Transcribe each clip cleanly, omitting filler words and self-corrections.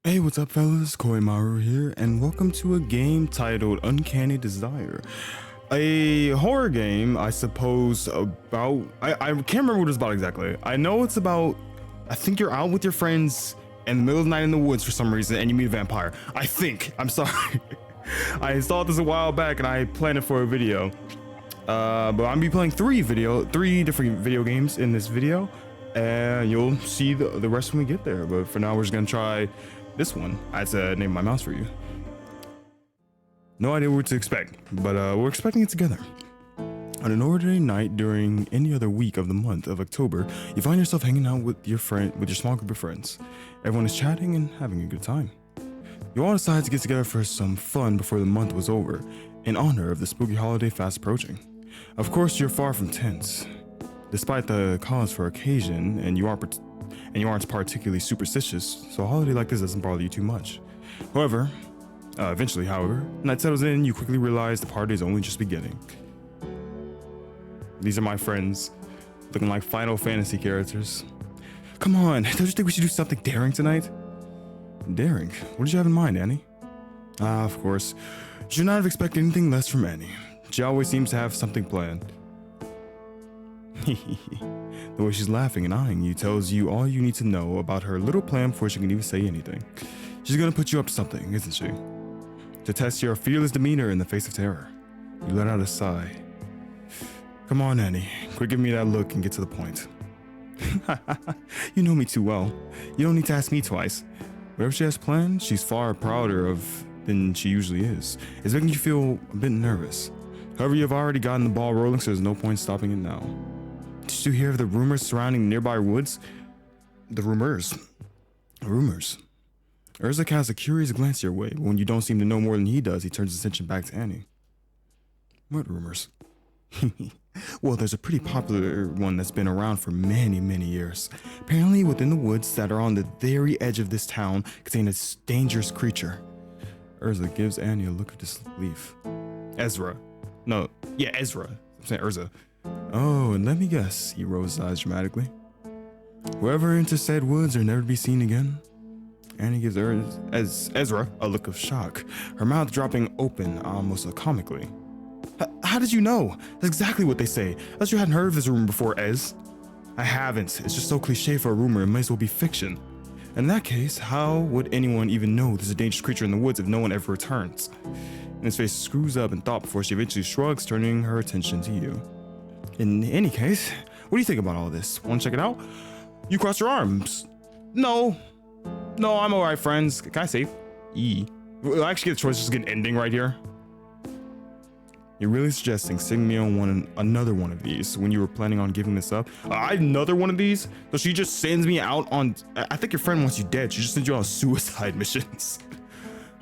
Hey, what's up, fellas? Koimaru here, and welcome to a game titled Uncanny Desire. A horror game, I suppose, about... I can't remember what it's about exactly. I know it's about... I think you're out with your friends in the middle of the night in the woods for some reason, and you meet a vampire. I think. I'm sorry. I installed this a while back, and I planned it for a video. But I'm gonna be playing three different video games in this video, and you'll see the rest when we get there. But for now, we're just gonna try this one. I had to name my mouse for you. No idea what to expect, but we're expecting it together. On an ordinary night during any other week of the month of October, you find yourself hanging out with your small group of friends. Everyone is chatting and having a good time. You all decide to get together for some fun before the month was over, in honor of the spooky holiday fast approaching. Of course, you're far from tense. Despite the cause for occasion, and you aren't particularly superstitious, so a holiday like this doesn't bother you too much. Eventually, however, night settles in, you quickly realize the party is only just beginning. These are my friends, looking like Final Fantasy characters. Come on, don't you think we should do something daring tonight? Daring? What did you have in mind, Annie? Of course. You should not have expected anything less from Annie. She always seems to have something planned. The way she's laughing and eyeing you tells you all you need to know about her little plan before she can even say anything. She's gonna put you up to something, isn't she? To test your fearless demeanor in the face of terror. You let out a sigh. Come on, Annie. Quit giving me that look and get to the point. You know me too well. You don't need to ask me twice. Whatever she has planned, she's far prouder of than she usually is. It's making you feel a bit nervous. However, you've already gotten the ball rolling, so there's no point stopping it now. Did you hear of the rumors surrounding nearby woods? The rumors. Urza casts a curious glance your way, but when you don't seem to know more than he does, he turns his attention back to Annie. What rumors? Well, there's a pretty popular one that's been around for many, many years. Apparently, within the woods that are on the very edge of this town contain a dangerous creature. Urza gives Annie a look of disbelief. Ezra. I'm saying Urza. Oh, and let me guess, he rolls his eyes dramatically. Whoever enters said woods are never to be seen again. Annie gives Ezra a look of shock, her mouth dropping open almost comically. How did you know? That's exactly what they say. Unless you hadn't heard of this rumor before, Ez. I haven't. It's just so cliche for a rumor, it might as well be fiction. In that case, how would anyone even know there's a dangerous creature in the woods if no one ever returns? And his face screws up in thought before she eventually shrugs, turning her attention to you. In any case, what do you think about all this? Want to check it out? You cross your arms. No, I'm alright, friends. Can I save? We'll actually get a choice, just get an ending right here. You're really suggesting sending me on another one of these when you were planning on giving this up? Another one of these? So she just sends me out on... I think your friend wants you dead. She just sends you on suicide missions.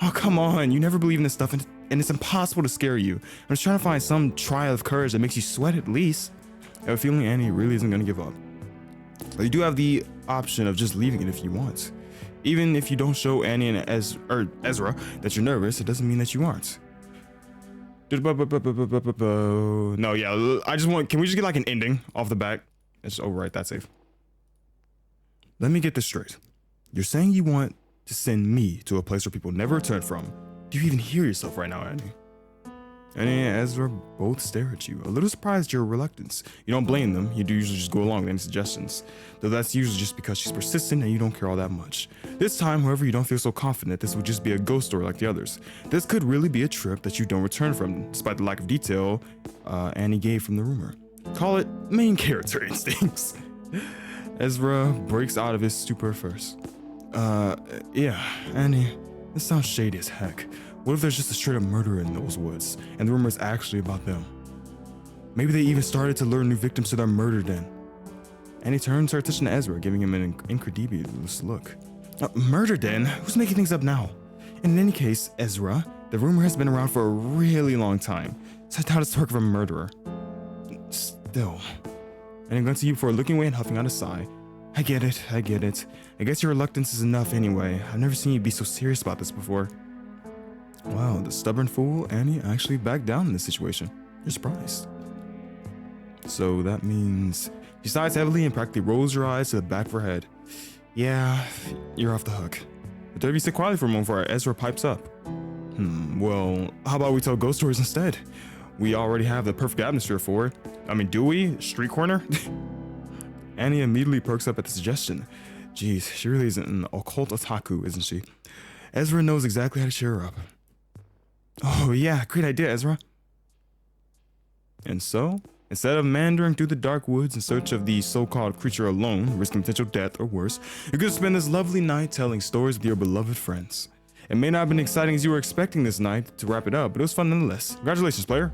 Oh, come on. You never believe in this stuff, and it's impossible to scare you. I'm just trying to find some trial of courage that makes you sweat at least. I have a feeling Annie really isn't going to give up. But you do have the option of just leaving it if you want. Even if you don't show Annie and Ezra that you're nervous, it doesn't mean that you aren't. No, yeah, I just want... Can we just get like an ending off the back? Let's just overwrite that save. Let me get this straight. You're saying you want to send me to a place where people never return from. Do you even hear yourself right now, Annie? Annie and Ezra both stare at you, a little surprised at your reluctance. You don't blame them. You do usually just go along with any suggestions, though that's usually just because she's persistent and you don't care all that much. This time, however, you don't feel so confident this would just be a ghost story like the others. This could really be a trip that you don't return from, despite the lack of detail Annie gave from the rumor. Call it main character instincts. Ezra breaks out of his stupor first. Yeah, Annie, this sounds shady as heck. What if there's just a straight up murderer in those woods, and the rumor is actually about them? Maybe they even started to lure new victims to their murder den. Annie turns her attention to Ezra, giving him an incredulous look. Murder den? Who's making things up now? And in any case, Ezra, the rumor has been around for a really long time, so I doubt it's the work of a murderer. Still. And he glanced at you before looking away and huffing out a sigh. I get it. I guess your reluctance is enough anyway. I've never seen you be so serious about this before. Wow, the stubborn fool, Annie, actually backed down in this situation. You're surprised. So that means... She sighs heavily and practically rolls her eyes to the back of her head. Yeah, you're off the hook. The three of you sit quietly for a moment before Ezra pipes up. Well, how about we tell ghost stories instead? We already have the perfect atmosphere for it. I mean, do we? Street corner? Annie immediately perks up at the suggestion. Geez, she really is an occult otaku, isn't she? Ezra knows exactly how to cheer her up. Oh yeah, great idea, Ezra. And so, instead of meandering through the dark woods in search of the so-called creature alone, risking potential death or worse, you're gonna spend this lovely night telling stories with your beloved friends. It may not have been exciting as you were expecting this night to wrap it up, but it was fun nonetheless. Congratulations, player.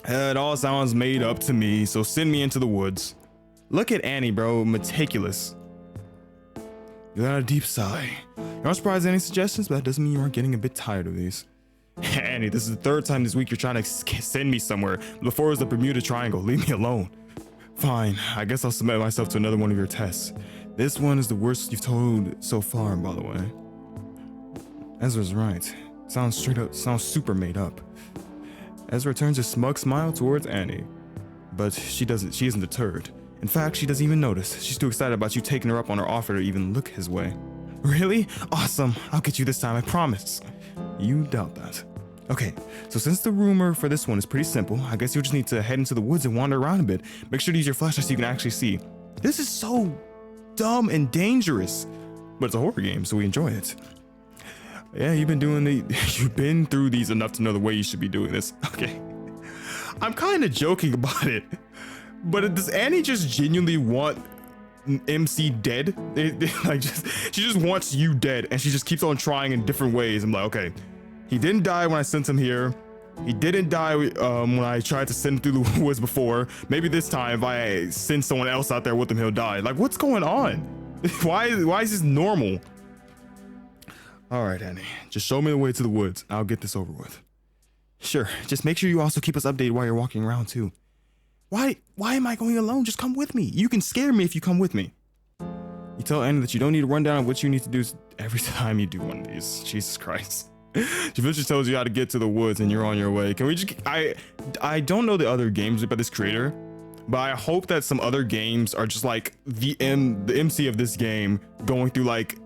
It all sounds made up to me, so send me into the woods. Look at Annie, bro, meticulous. You got a deep sigh. You're not surprised at any suggestions, but that doesn't mean you aren't getting a bit tired of these. Annie, this is the third time this week you're trying to send me somewhere. Before it was the Bermuda Triangle. Leave me alone. Fine, I guess I'll submit myself to another one of your tests. This one is the worst you've told so far, by the way. Ezra's right. Sounds super made up. Ezra turns a smug smile towards Annie. But she isn't deterred. In fact, she doesn't even notice. She's too excited about you taking her up on her offer to even look his way. Really? Awesome. I'll get you this time, I promise. You doubt that. Okay, so since the rumor for this one is pretty simple, I guess you'll just need to head into the woods and wander around a bit. Make sure to use your flashlight so you can actually see. This is so dumb and dangerous, but it's a horror game, so we enjoy it. Yeah, you've been through these enough to know the way you should be doing this. Okay. I'm kind of joking about it, but does Annie just genuinely want MC dead? She just wants you dead, and she just keeps on trying in different ways. I'm like, okay, he didn't die when I sent him here. He didn't die when I tried to send him through the woods before. Maybe this time, if I send someone else out there with him, he'll die. Like, what's going on? Why is this normal? All right, Annie, just show me the way to the woods. I'll get this over with. Sure, just make sure you also keep us updated while you're walking around too. Why am I going alone? Just come with me. You can scare me if you come with me. You tell Annie that you don't need to run down what you need to do every time you do one of these. Jesus Christ. She eventually tells you how to get to the woods and you're on your way. Can we just, I don't know the other games by this creator, but I hope that some other games are just like the MC of this game going through like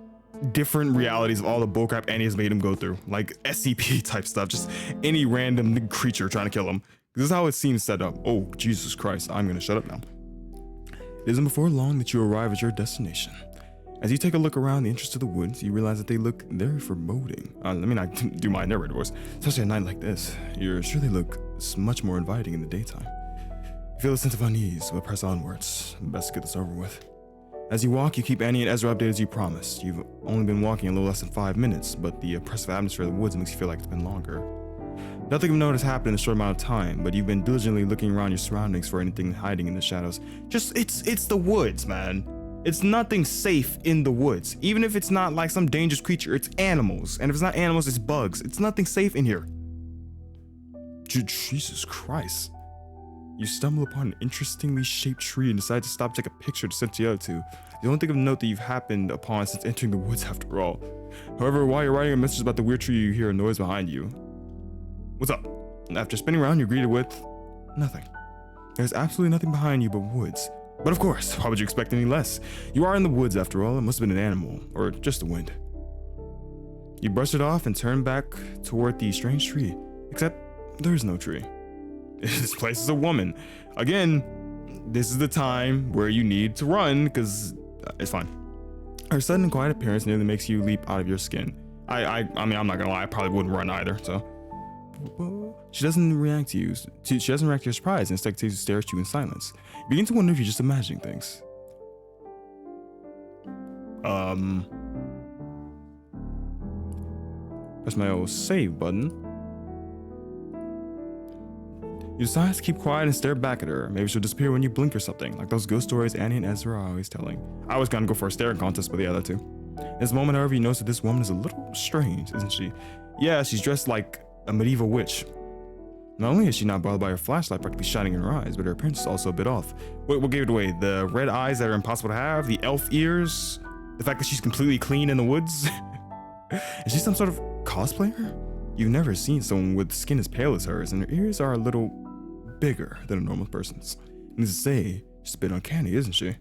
different realities of all the bullcrap Annie has made him go through, like SCP type stuff, just any random creature trying to kill him. This is how it seems set up. Oh, Jesus Christ, I'm gonna shut up now. It isn't before long that you arrive at your destination. As you take a look around the entrance to the woods, you realize that they look very foreboding. Let me not do my narrator voice. Especially at night like this, you're sure they look much more inviting in the daytime. You feel a sense of unease, but press onwards. Best to get this over with. As you walk, you keep Annie and Ezra updated as you promised. You've only been walking a little less than 5 minutes, but the oppressive atmosphere of the woods makes you feel like it's been longer. Nothing of note has happened in a short amount of time, but you've been diligently looking around your surroundings for anything hiding in the shadows. It's the woods, man. It's nothing safe in the woods. Even if it's not like some dangerous creature, it's animals. And if it's not animals, it's bugs. It's nothing safe in here. Jesus Christ. You stumble upon an interestingly shaped tree and decide to stop to take a picture to send to the other two. The only thing of note that you've happened upon since entering the woods after all. However, while you're writing a message about the weird tree, you hear a noise behind you. What's up? After spinning around, you're greeted with nothing. There's absolutely nothing behind you but woods. But of course, why would you expect any less? You are in the woods after all. It must have been an animal, or just the wind. You brush it off and turn back toward the strange tree, except there is no tree. This place is a woman. Again, this is the time where you need to run because it's fine. Her sudden and quiet appearance nearly makes you leap out of your skin. I mean, I'm not gonna lie, I probably wouldn't run either, so. She doesn't react to you. She doesn't react to your surprise and instead continues to stare at you in silence. You begin to wonder if you're just imagining things. Press my old save button. You decide to keep quiet and stare back at her. Maybe she'll disappear when you blink or something, like those ghost stories Annie and Ezra are always telling. I was gonna go for a staring contest, but the other two. In this moment, however, you notice that this woman is a little strange, isn't she? Yeah, she's dressed like a medieval witch. Not only is she not bothered by her flashlight practically shining in her eyes, but her appearance is also a bit off. What gave it away? The red eyes that are impossible to have, the elf ears, the fact that she's completely clean in the woods. Is she some sort of cosplayer? You've never seen someone with skin as pale as hers, and her ears are a little bigger than a normal person's. Needless to say, she's a bit uncanny, isn't she?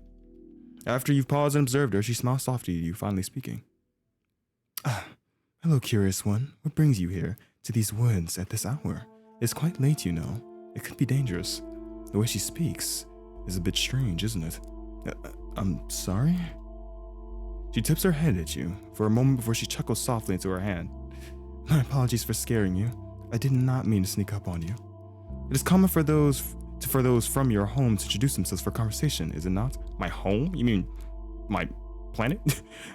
After you've paused and observed her, she smiles softly to you, finally speaking. Hello, curious one. What brings you here, to these woods at this hour? It's quite late, you know. It could be dangerous. The way she speaks is a bit strange, isn't it? I'm sorry? She tips her head at you for a moment before she chuckles softly into her hand. My apologies for scaring you. I did not mean to sneak up on you. It is common for those from your home to introduce themselves for conversation, is it not? My home? You mean my planet?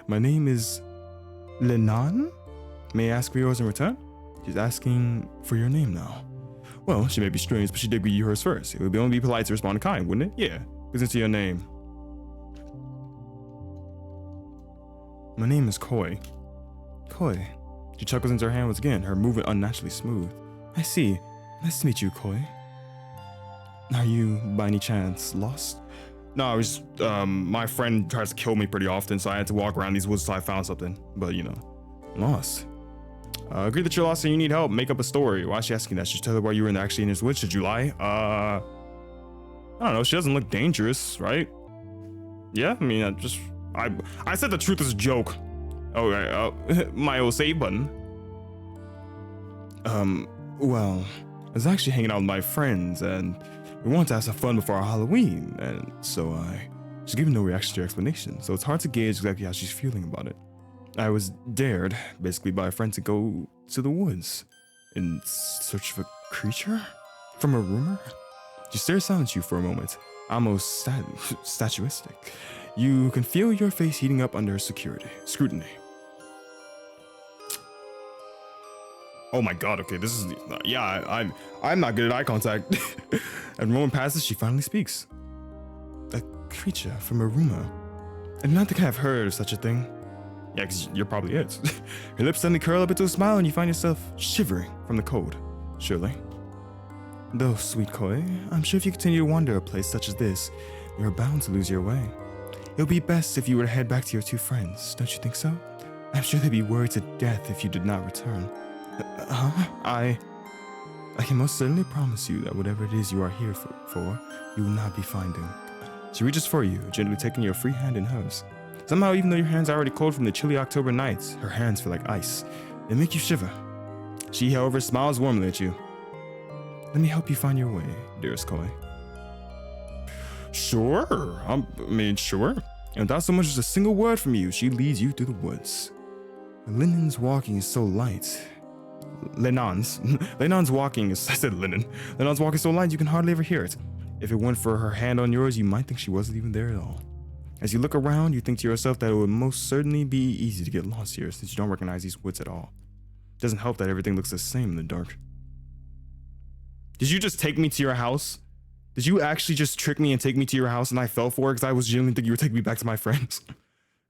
My name is Lenan? May I ask for yours in return? She's asking for your name now. Well, she may be strange, but she did give you hers first. It would only be polite to respond in kind, wouldn't it? Yeah. Listen to your name. My name is Koi. Koi. She chuckles into her hand once again, her movement unnaturally smooth. I see. Nice to meet you, Koi. Are you, by any chance, lost? No, I was, my friend tries to kill me pretty often, so I had to walk around these woods till I found something. But, you know, lost. Agree that you're lost and you need help. Make up a story. Why is she asking that? Should you tell her why you were actually in this woods? Should you lie? I don't know. She doesn't look dangerous, right? Yeah, I mean, I said the truth as a joke. Okay, my old save button. Well, I was actually hanging out with my friends and we wanted to have some fun before our Halloween, and so she's giving no reaction to your explanation, so it's hard to gauge exactly how she's feeling about it. I was dared, basically, by a friend to go to the woods in search of a creature? From a rumor? She stares down at you for a moment, almost statuistic. You can feel your face heating up under scrutiny. Oh my god, okay, this is, yeah, I'm not good at eye contact. As a moment passes, she finally speaks. A creature from a rumor. I do not think I've heard of such a thing. Yeah, because you're probably it. Her lips suddenly curl up into a smile and you find yourself shivering from the cold. Surely. Though, sweet Koi, I'm sure if you continue to wander a place such as this, you're bound to lose your way. It would be best if you were to head back to your two friends, don't you think so? I'm sure they'd be worried to death if you did not return. I can most certainly promise you that whatever it is you are here for, you will not be finding. She reaches for you, gently taking your free hand in hers. Somehow, even though your hands are already cold from the chilly October nights, her hands feel like ice. They make you shiver. She, however, smiles warmly at you. Let me help you find your way, dearest Koi. Sure. Sure. And without so much as a single word from you, she leads you through the woods. Linen's walking is so light. Lenon's walking is, I said linen. Lenon's walking so light you can hardly ever hear it. If it weren't for her hand on yours, you might think she wasn't even there at all. As you look around, you think to yourself that it would most certainly be easy to get lost here since you don't recognize these woods at all. It doesn't help that everything looks the same in the dark. Did you just take me to your house? Did you actually just trick me and take me to your house and I fell for it because I was genuinely thinking you were taking me back to my friends?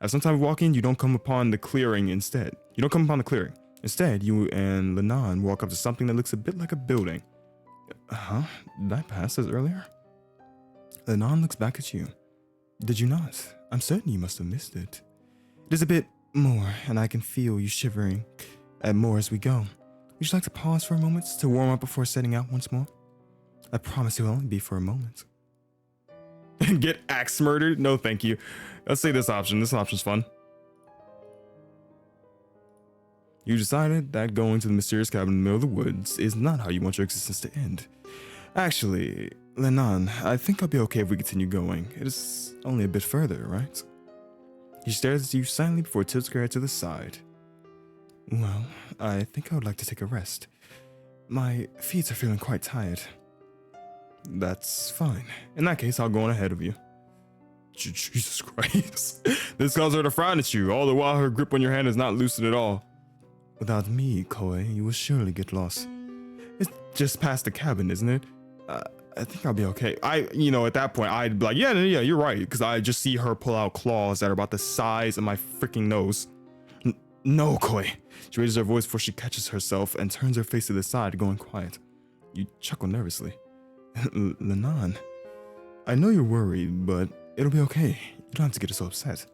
As sometimes walk in, you don't come upon the clearing instead. You don't come upon the clearing. Instead, you and Lenan walk up to something that looks a bit like a building. Did I pass this earlier? Lenan looks back at you. Did you not? I'm certain you must have missed it. It is a bit more, and I can feel you shivering at more as we go. Would you like to pause for a moment to warm up before setting out once more? I promise it will only be for a moment. Get axe murdered? No, thank you. Let's say this option. This option's fun. You decided that going to the mysterious cabin in the middle of the woods is not how you want your existence to end. Actually, Lenan, I think I'll be okay if we continue going. It is only a bit further, right? He stares at you silently before tilting her head to the side. Well, I think I would like to take a rest. My feet are feeling quite tired. That's fine. In that case, I'll go on ahead of you. Jesus Christ. This caused her to frown at you, all the while her grip on your hand is not loosened at all. Without me, Koi, you will surely get lost. It's just past the cabin, isn't it? I think I'll be okay. At that point, I'd be like, yeah, you're right. Because I just see her pull out claws that are about the size of my freaking nose. No, Koi. She raises her voice before she catches herself and turns her face to the side, going quiet. You chuckle nervously. Lenan, I know you're worried, but it'll be okay. You don't have to get so upset.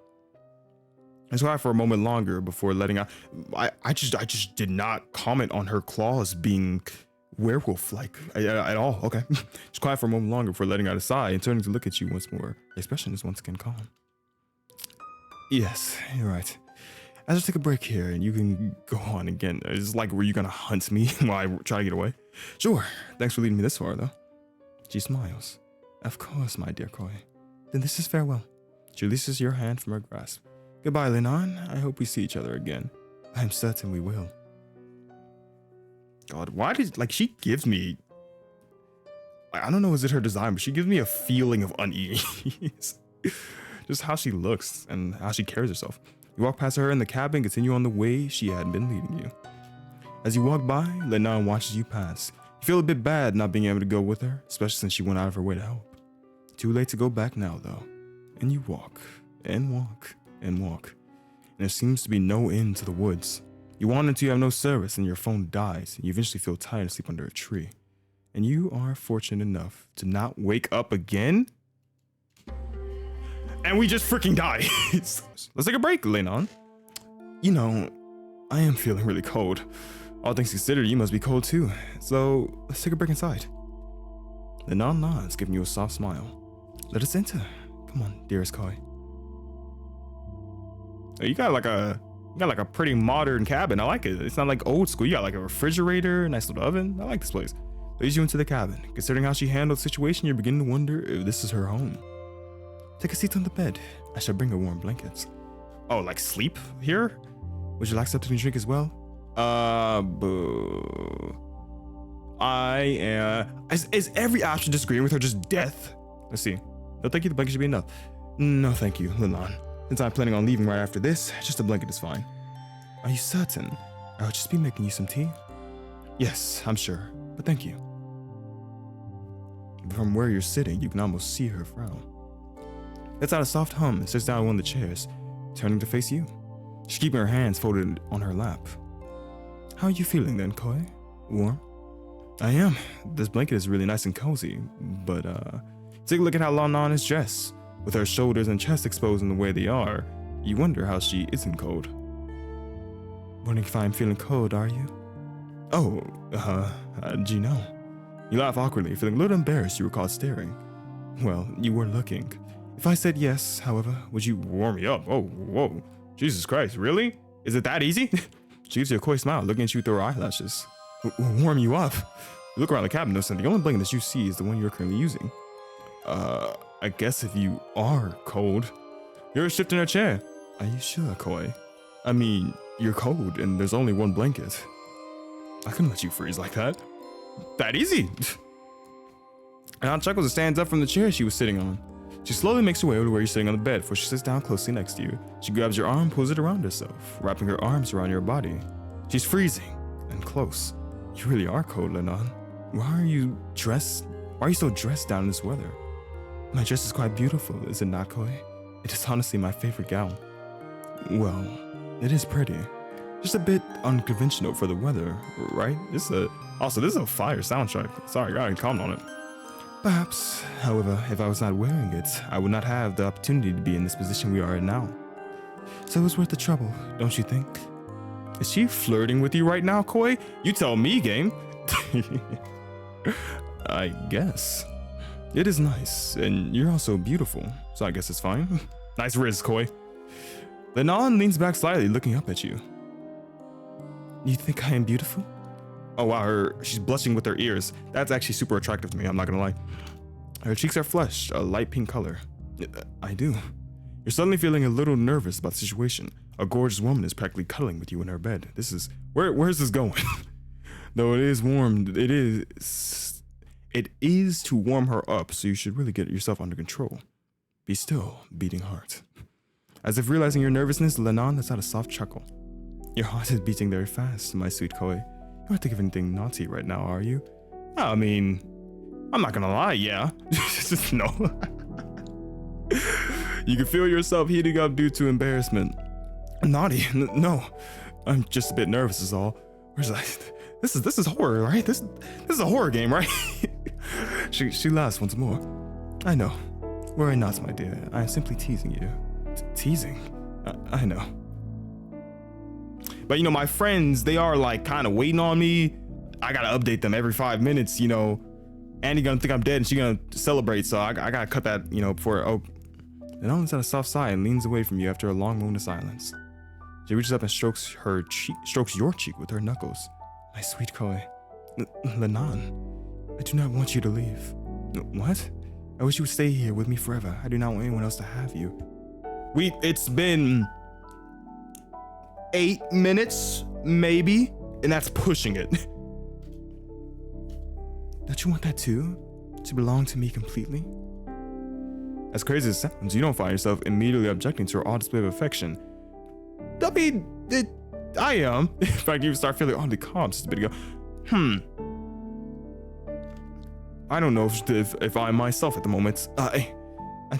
It's quiet for a moment longer before letting out. I just did not comment on her claws being werewolf-like at all. Okay. It's quiet for a moment longer before letting out a sigh and turning to look at you once more. The expression is once again calm. Yes, you're right. I just take a break here and you can go on again. It's like, were you gonna hunt me while I try to get away? Sure. Thanks for leading me this far, though. She smiles. Of course, my dear Koi. Then this is farewell. She releases your hand from her grasp. Goodbye, Linan. I hope we see each other again. I'm certain we will. God, why did, like, she gives me, I don't know, is it her design, but she gives me a feeling of unease. Just how she looks and how she carries herself. You walk past her in the cabin and continue on the way she had been leading you. As you walk by, Linan watches you pass. You feel a bit bad not being able to go with her, especially since she went out of her way to help. Too late to go back now, though. And you walk, and walk, and walk. And there seems to be no end to the woods. You wander until you have no service and your phone dies, and you eventually feel tired and sleep under a tree. And you are fortunate enough to not wake up again? And we just freaking die. Let's take a break, Linan. You know, I am feeling really cold. All things considered, you must be cold too. So let's take a break inside. Linan nods, giving you a soft smile. Let us enter. Come on, dearest Koi. Oh, you got like a pretty modern cabin. I like it. It's not like old school. You got like a refrigerator, nice little oven. I like this place. Leads you into the cabin. Considering how she handled the situation, you're beginning to wonder if this is her home. Take a seat on the bed. I shall bring her warm blankets. Oh, like sleep here? Would you like something to drink as well? Is every option disagreeing with her just death? Let's see. No, thank you. The blanket should be enough. No, thank you, Linan. Since I'm planning on leaving right after this, just a blanket is fine. Are you certain? I'll just be making you some tea. Yes, I'm sure, but thank you. From where you're sitting, you can almost see her frown. Lets out a soft hum and sits down on one of the chairs, turning to face you. She's keeping her hands folded on her lap. How are you feeling then, Koi? Warm? I am. This blanket is really nice and cozy, but take a look at how Linan is dressed. With her shoulders and chest exposed in the way they are, you wonder how she isn't cold. Wondering if I'm feeling cold, are you? Oh, do you know? You laugh awkwardly, feeling a little embarrassed you were caught staring. Well, you were looking. If I said yes, however, would you warm me up? Oh, whoa. Jesus Christ, really? Is it that easy? She gives you a coy smile, looking at you through her eyelashes. Warm you up? You look around the cabin, noticing the only blanket that you see is the one you're currently using. I guess if you are cold, you're shifting her chair. Are you sure, Koi? I mean, you're cold and there's only one blanket. I couldn't let you freeze like that. That easy. Linan chuckles and stands up from the chair she was sitting on. She slowly makes her way over to where you're sitting on the bed before she sits down closely next to you. She grabs your arm and pulls it around herself, wrapping her arms around your body. She's freezing and close. You really are cold, Linan. Why are you so dressed down in this weather? My dress is quite beautiful, is it not, Koi? It is honestly my favorite gown. Well, it is pretty. Just a bit unconventional for the weather, right? This is a fire soundtrack. Sorry, I gotta comment on it. Perhaps, however, if I was not wearing it, I would not have the opportunity to be in this position we are in now. So it's worth the trouble, don't you think? Is she flirting with you right now, Koi? You tell me, game. I guess. It is nice, and you're also beautiful, so I guess it's fine. Nice wrist, Koi. Linan leans back slightly, looking up at you. You think I am beautiful? Oh wow, she's blushing with her ears. That's actually super attractive to me, I'm not gonna lie. Her cheeks are flushed, a light pink color. I do. You're suddenly feeling a little nervous about the situation. A gorgeous woman is practically cuddling with you in her bed. This is, where's this going? Though it is warm, it is to warm her up, so you should really get yourself under control. Be still, beating heart. As if realizing your nervousness, Linan lets out a soft chuckle. Your heart is beating very fast, my sweet Koi. You aren't thinking of anything naughty right now, are you? I mean, I'm not gonna lie, yeah. Just no. You can feel yourself heating up due to embarrassment. Naughty? No. I'm just a bit nervous is all. Where's that? This is horror, right? This is a horror game, right? She laughs once more. I know. Worry not, my dear. I am simply teasing you. Teasing? I know. But you know, my friends, they are like kind of waiting on me. I gotta update them every 5 minutes, you know. Annie gonna think I'm dead and she gonna celebrate, so I gotta cut that, you know, before. Oh. And Ellen's at a soft sigh and leans away from you after a long moment of silence. She reaches up and strokes your cheek with her knuckles. My sweet Koi. Lenan, I do not want you to leave. What? I wish you would stay here with me forever. I do not want anyone else to have you. It's been 8 minutes, maybe, and that's pushing it. Don't you want that too? To belong to me completely? As crazy as it sounds, you don't find yourself immediately objecting to her odd display of affection. I mean, I am. In fact, you start feeling oddly calm just a bit ago. I don't know if I myself at the moment. I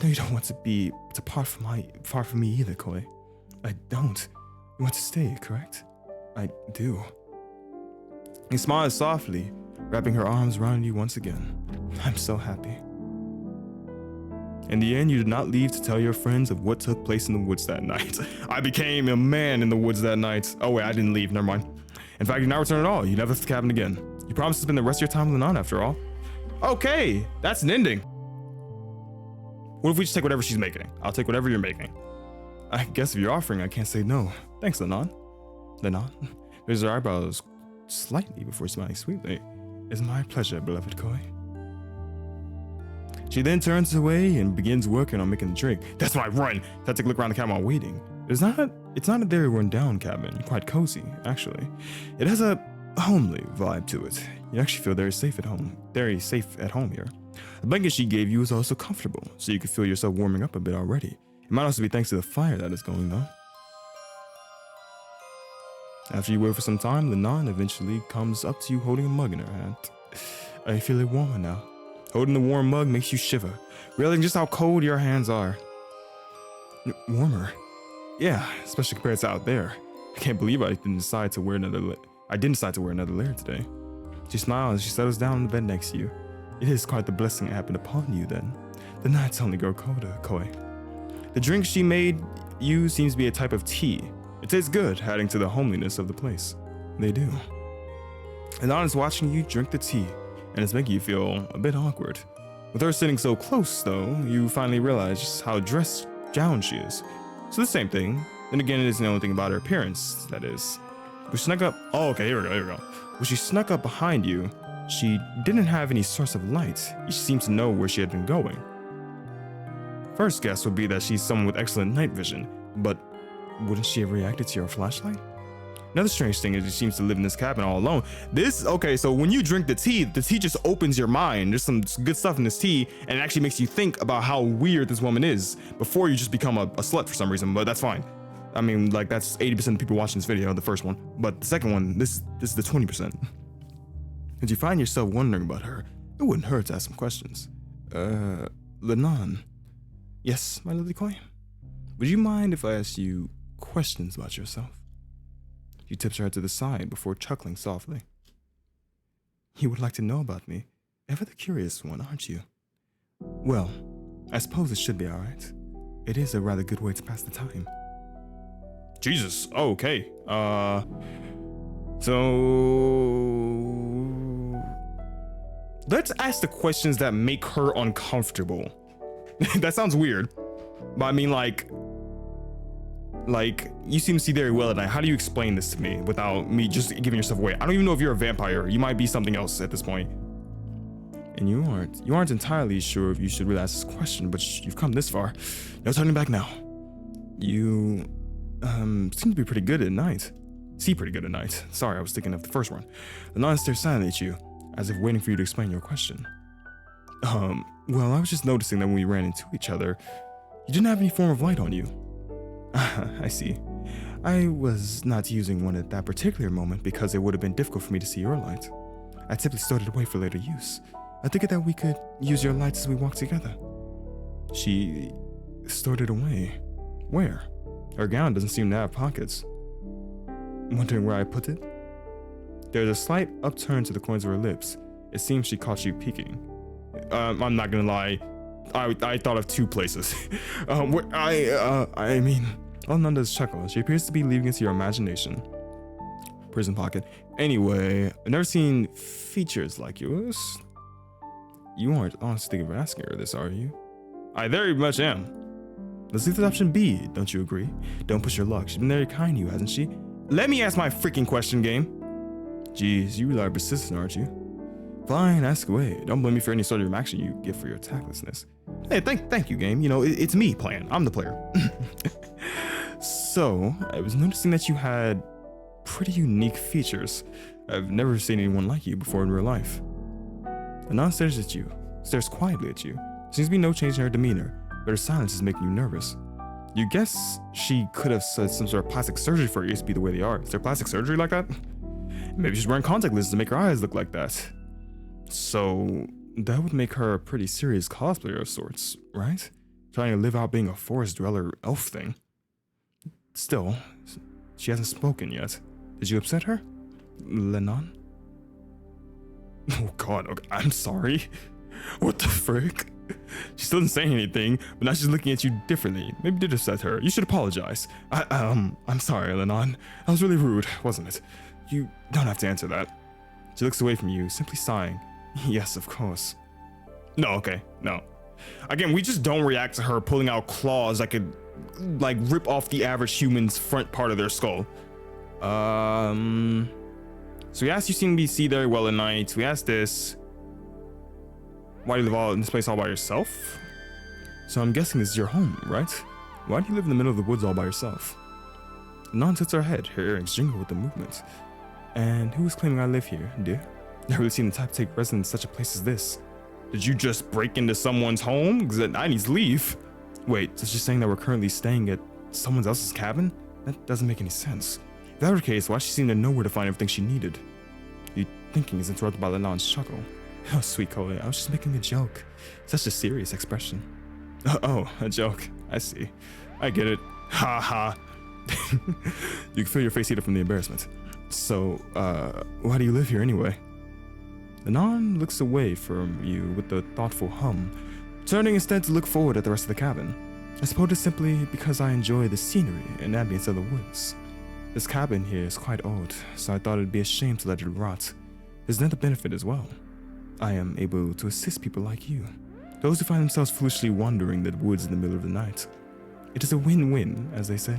know you don't want to be far from me either, Koi. I don't. You want to stay, correct? I do. He smiles softly, wrapping her arms around you once again. I'm so happy. In the end, you did not leave to tell your friends of what took place in the woods that night. I became a man in the woods that night. Oh wait, I didn't leave, never mind. In fact, you did not return at all. You never left the cabin again. You promised to spend the rest of your time with Lenan after all. Okay, that's an ending. What if we just take whatever she's making? I'll take whatever you're making. I guess if you're offering, I can't say no. Thanks, Lenan. Lenan raises her eyebrows slightly before smiling sweetly. It's my pleasure, beloved Koi. She then turns away and begins working on making the drink. That's when I run. I take a look around the cabin while waiting. It's not a very run down cabin. Quite cozy, actually. It has a homely vibe to it. You actually feel very safe at home. Very safe at home here. The blanket she gave you is also comfortable, so you can feel yourself warming up a bit already. It might also be thanks to the fire that is going though. After you wait for some time, Lenan eventually comes up to you holding a mug in her hand. I feel it warmer now. Holding the warm mug makes you shiver, realizing just how cold your hands are. Warmer? Yeah, especially compared to out there. I can't believe I didn't decide to wear another layer today. She smiles as she settles down on the bed next to you. It is quite the blessing it happened upon you then. The nights only grow colder, Koi. The drink she made you seems to be a type of tea. It tastes good, adding to the homeliness of the place. They do. Lenan is watching you drink the tea, and it's making you feel a bit awkward. With her sitting so close, though, you finally realize just how dressed down she is. So the same thing. Then again, it isn't the only thing about her appearance, that is. When she snuck up... Oh, okay, here we go. When she snuck up behind you, she didn't have any source of light. She seemed to know where she had been going. First guess would be that she's someone with excellent night vision, but wouldn't she have reacted to your flashlight? Another strange thing is she seems to live in this cabin all alone. Okay, so when you drink the tea just opens your mind. There's some good stuff in this tea, and it actually makes you think about how weird this woman is before you just become a slut for some reason, but that's fine. I mean, like, that's 80% of people watching this video, the first one. But the second one, this is the 20%. If you find yourself wondering about her, it wouldn't hurt to ask some questions. Lenan. Yes, my lovely Koi? Would you mind if I asked you questions about yourself? She tips her head to the side before chuckling softly. You would like to know about me? Ever the curious one, aren't you? Well, I suppose it should be alright. It is a rather good way to pass the time. Jesus, okay. So let's ask the questions that make her uncomfortable. That sounds weird, but I mean, like you seem to see very well at night. How do you explain this to me without me just giving yourself away? I don't even know if you're a vampire. You might be something else at this point. And you aren't entirely sure if you should really ask this question, but you've come this far. No turning back now. You seem to be pretty good at night. See pretty good at night. Sorry, I was thinking of the first one. The nun stares silently at you, as if waiting for you to explain your question. Well, I was just noticing that when we ran into each other, you didn't have any form of light on you. I see. I was not using one at that particular moment because it would have been difficult for me to see your light. I typically stored it away for later use. I figured that we could use your lights as we walk together. She stored it away. Where? Her gown doesn't seem to have pockets. Wondering where I put it? There's a slight upturn to the corners of her lips. It seems she caught you peeking. I'm not gonna lie. I thought of two places. I mean, Nanda does chuckle. She appears to be leaving it to your imagination. Prison pocket. Anyway, I've never seen features like yours. You aren't honestly thinking of asking her this, are you? I very much am. Let's leave this option B, don't you agree? Don't push your luck. She's been very kind to you, hasn't she? Let me ask my freaking question, game. Jeez, you really are persistent, aren't you? Fine, ask away. Don't blame me for any sort of reaction you give for your tactlessness. Hey, thank you, game. You know, it's me playing. I'm the player. So, I was noticing that you had pretty unique features. I've never seen anyone like you before in real life. The nun stares at you, stares quietly at you. Seems to be no change in her demeanor, but her silence is making you nervous. You guess she could have said some sort of plastic surgery for your ears to be the way they are. Is there plastic surgery like that? Maybe she's wearing contact lenses to make her eyes look like that. So, that would make her a pretty serious cosplayer of sorts, right? Trying to live out being a forest dweller elf thing. Still, she hasn't spoken yet. Did you upset her, Lennon? Oh god, okay, I'm sorry. What the frick? She still didn't say anything, but now she's looking at you differently. Maybe you did upset her. You should apologize. I'm sorry, Lennon. That was really rude, wasn't it? You don't have to answer that. She looks away from you, simply sighing. Yes, of course. No, okay, no. Again, we just don't react to her pulling out claws that could, like, rip off the average human's front part of their skull. So we asked you seem to be see very well at night. We asked this. Why do you live all in this place all by yourself? So I'm guessing this is your home, right? Why do you live in the middle of the woods all by yourself? Nan tilts her head, her earrings jingle with the movement. And who is claiming I live here, dear? Never really seen the type to take residence in such a place as this. Did you just break into someone's home? Because I need to leave. Wait, so she's saying that we're currently staying at someone else's cabin? That doesn't make any sense. If that were the case, why she seem to know where to find everything she needed? Your thinking is interrupted by Lenon's chuckle. Oh, sweet Chloe, I was just making a joke. Such a serious expression. Oh, a joke. I see. I get it. Ha ha. You can feel your face heat up from the embarrassment. So, why do you live here anyway? Lenon looks away from you with a thoughtful hum, turning instead to look forward at the rest of the cabin. I suppose it's simply because I enjoy the scenery and ambience of the woods. This cabin here is quite old, so I thought it'd be a shame to let it rot. There's another benefit as well. I am able to assist people like you, those who find themselves foolishly wandering the woods in the middle of the night. It is a win-win, as they say.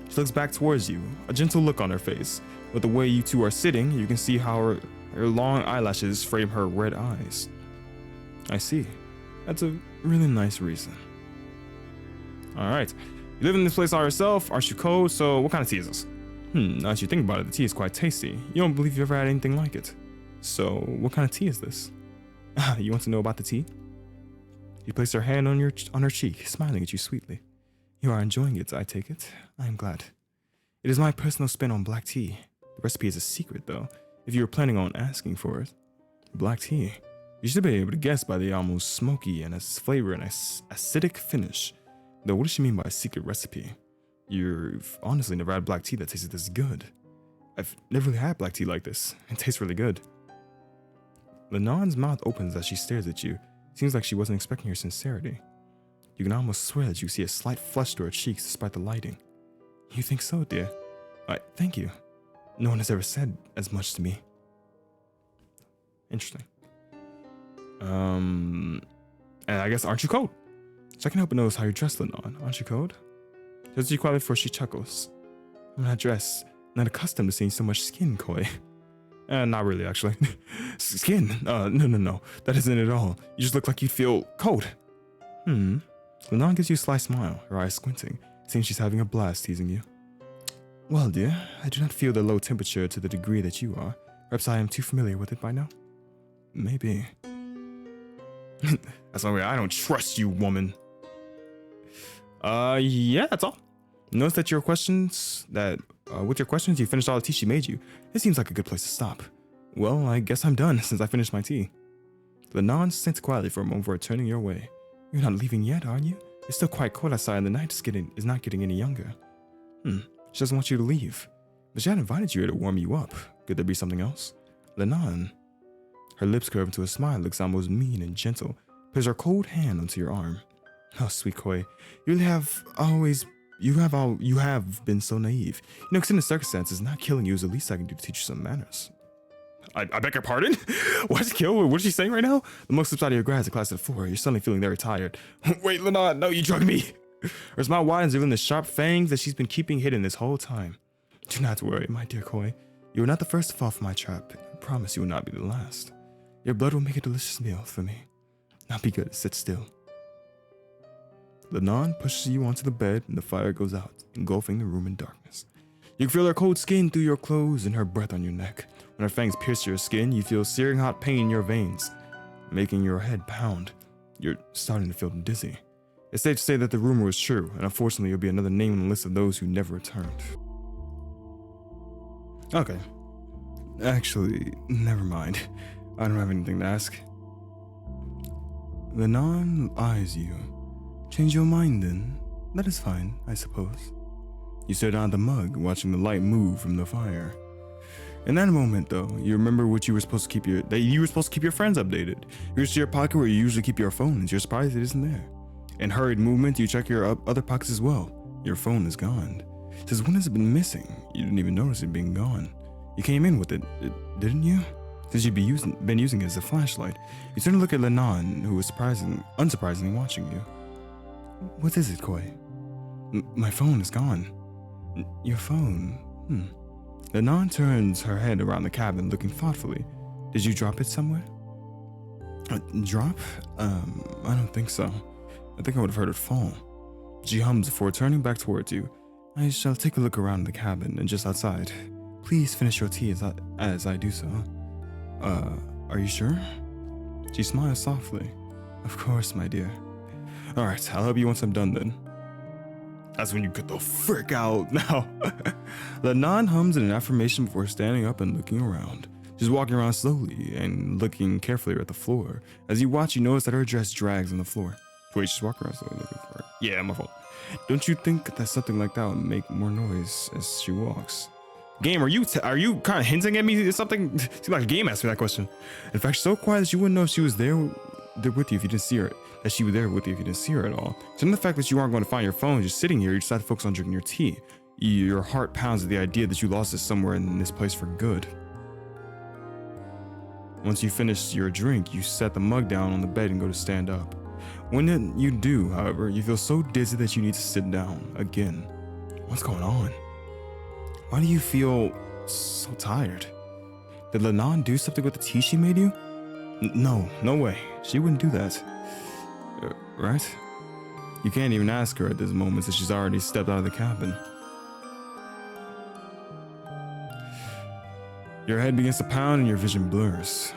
She looks back towards you, a gentle look on her face. With the way you two are sitting, you can see how her long eyelashes frame her red eyes. I see. That's a really nice reason. Alright. You live in this place all yourself, aren't you cold? So what kind of tea is this? Now that you think about it, the tea is quite tasty. You don't believe you've ever had anything like it. So what kind of tea is this? You want to know about the tea? You place her hand on her cheek, smiling at you sweetly. You are enjoying it, I take it. I am glad. It is my personal spin on black tea. The recipe is a secret, though, if you were planning on asking for it. Black tea. You should be able to guess by the almost smoky and flavor and acidic finish. Though what does she mean by a secret recipe? You've honestly never had black tea that tasted this good. I've never really had black tea like this. It tastes really good. Lenon's mouth opens as she stares at you. Seems like she wasn't expecting your sincerity. You can almost swear that you see a slight flush to her cheeks despite the lighting. You think so, dear? Thank you. No one has ever said as much to me. Interesting. And I guess, aren't you cold? So I can help but notice how you're dressed, Lenon. Aren't you cold? She looks at you quietly before she chuckles. I'm not dressed. Not accustomed to seeing so much skin, Koi. Not really, actually. Skin? No. That isn't it at all. You just look like you'd feel cold. Lenon gives you a sly smile, her eyes squinting. Seems she's having a blast teasing you. Well, dear, I do not feel the low temperature to the degree that you are. Perhaps I am too familiar with it by now. Maybe. That's not way. I don't trust you, woman. Yeah, that's all. Notice that with your questions, you finished all the tea she made you. It seems like a good place to stop. Well, I guess I'm done since I finished my tea. Lenon sits quietly for a moment before turning your way. You're not leaving yet, are you? It's still quite cold outside and the night is not getting any younger. She doesn't want you to leave. But she had invited you here to warm you up. Could there be something else? Lenon. Her lips curve into a smile that looks almost mean and gentle. Puts her cold hand onto your arm. Oh, sweet Koi. You have been so naive. You know, considering the circumstances, not killing you is the least I can do to teach you some manners. I beg your pardon? What's Kill? What is she saying right now? The monk slips out of your grasp and class at the floor. You're suddenly feeling very tired. Wait, Lena, no, you drugged me. Her smile widens, revealing the sharp fangs that she's been keeping hidden this whole time. Do not worry, my dear Koi. You are not the first to fall for my trap. I promise you will not be the last. Your blood will make a delicious meal for me. Now be good, sit still. Lenon pushes you onto the bed and the fire goes out, engulfing the room in darkness. You can feel her cold skin through your clothes and her breath on your neck. When her fangs pierce your skin, you feel searing hot pain in your veins, making your head pound. You're starting to feel dizzy. It's safe to say that the rumor was true, and unfortunately you'll be another name on the list of those who never returned. Okay. Actually, never mind. I don't have anything to ask. Lenon eyes you. Change your mind then. That is fine, I suppose. You stare down at the mug, watching the light move from the fire. In that moment, though, you remember what you were supposed to keep your friends updated. You reach to your pocket where you usually keep your phone, and you're surprised it isn't there. In hurried movement, you check your other pockets as well. Your phone is gone. Since when has it been missing? You didn't even notice it being gone. You came in with it, didn't you? Since you'd been using it as a flashlight, you turn to look at Lenon, who was unsurprisingly watching you. What is it, Koi? My phone is gone. Your phone? Lenon turns her head around the cabin, looking thoughtfully. Did you drop it somewhere? Drop? I don't think so. I think I would have heard it fall. She hums before turning back towards you. I shall take a look around the cabin and just outside. Please finish your tea as I do so. Are you sure? She smiles softly. Of course, my dear. Alright, I'll help you once I'm done then. That's when you get the frick out now. Lenon hums an affirmation before standing up and looking around. She's walking around slowly and looking carefully at the floor. As you watch, you notice that her dress drags on the floor. Wait, she's walking around slowly looking for it. Yeah, my fault. Don't you think that something like that would make more noise as she walks? Game, are you kind of hinting at me something? Seems like a game asked me that question. In fact, so quiet that you wouldn't know if she was there with you if you didn't see her. That she was there with you if you didn't see her at all. So, the fact that you aren't going to find your phone just sitting here, you decide to focus on drinking your tea. Your heart pounds at the idea that you lost it somewhere in this place for good. Once you finish your drink, you set the mug down on the bed and go to stand up. When you do, however, you feel so dizzy that you need to sit down again. What's going on? Why do you feel so tired? Did Lenon do something with the tea she made you? No way. She wouldn't do that. Right? You can't even ask her at this moment since she's already stepped out of the cabin. Your head begins to pound and your vision blurs.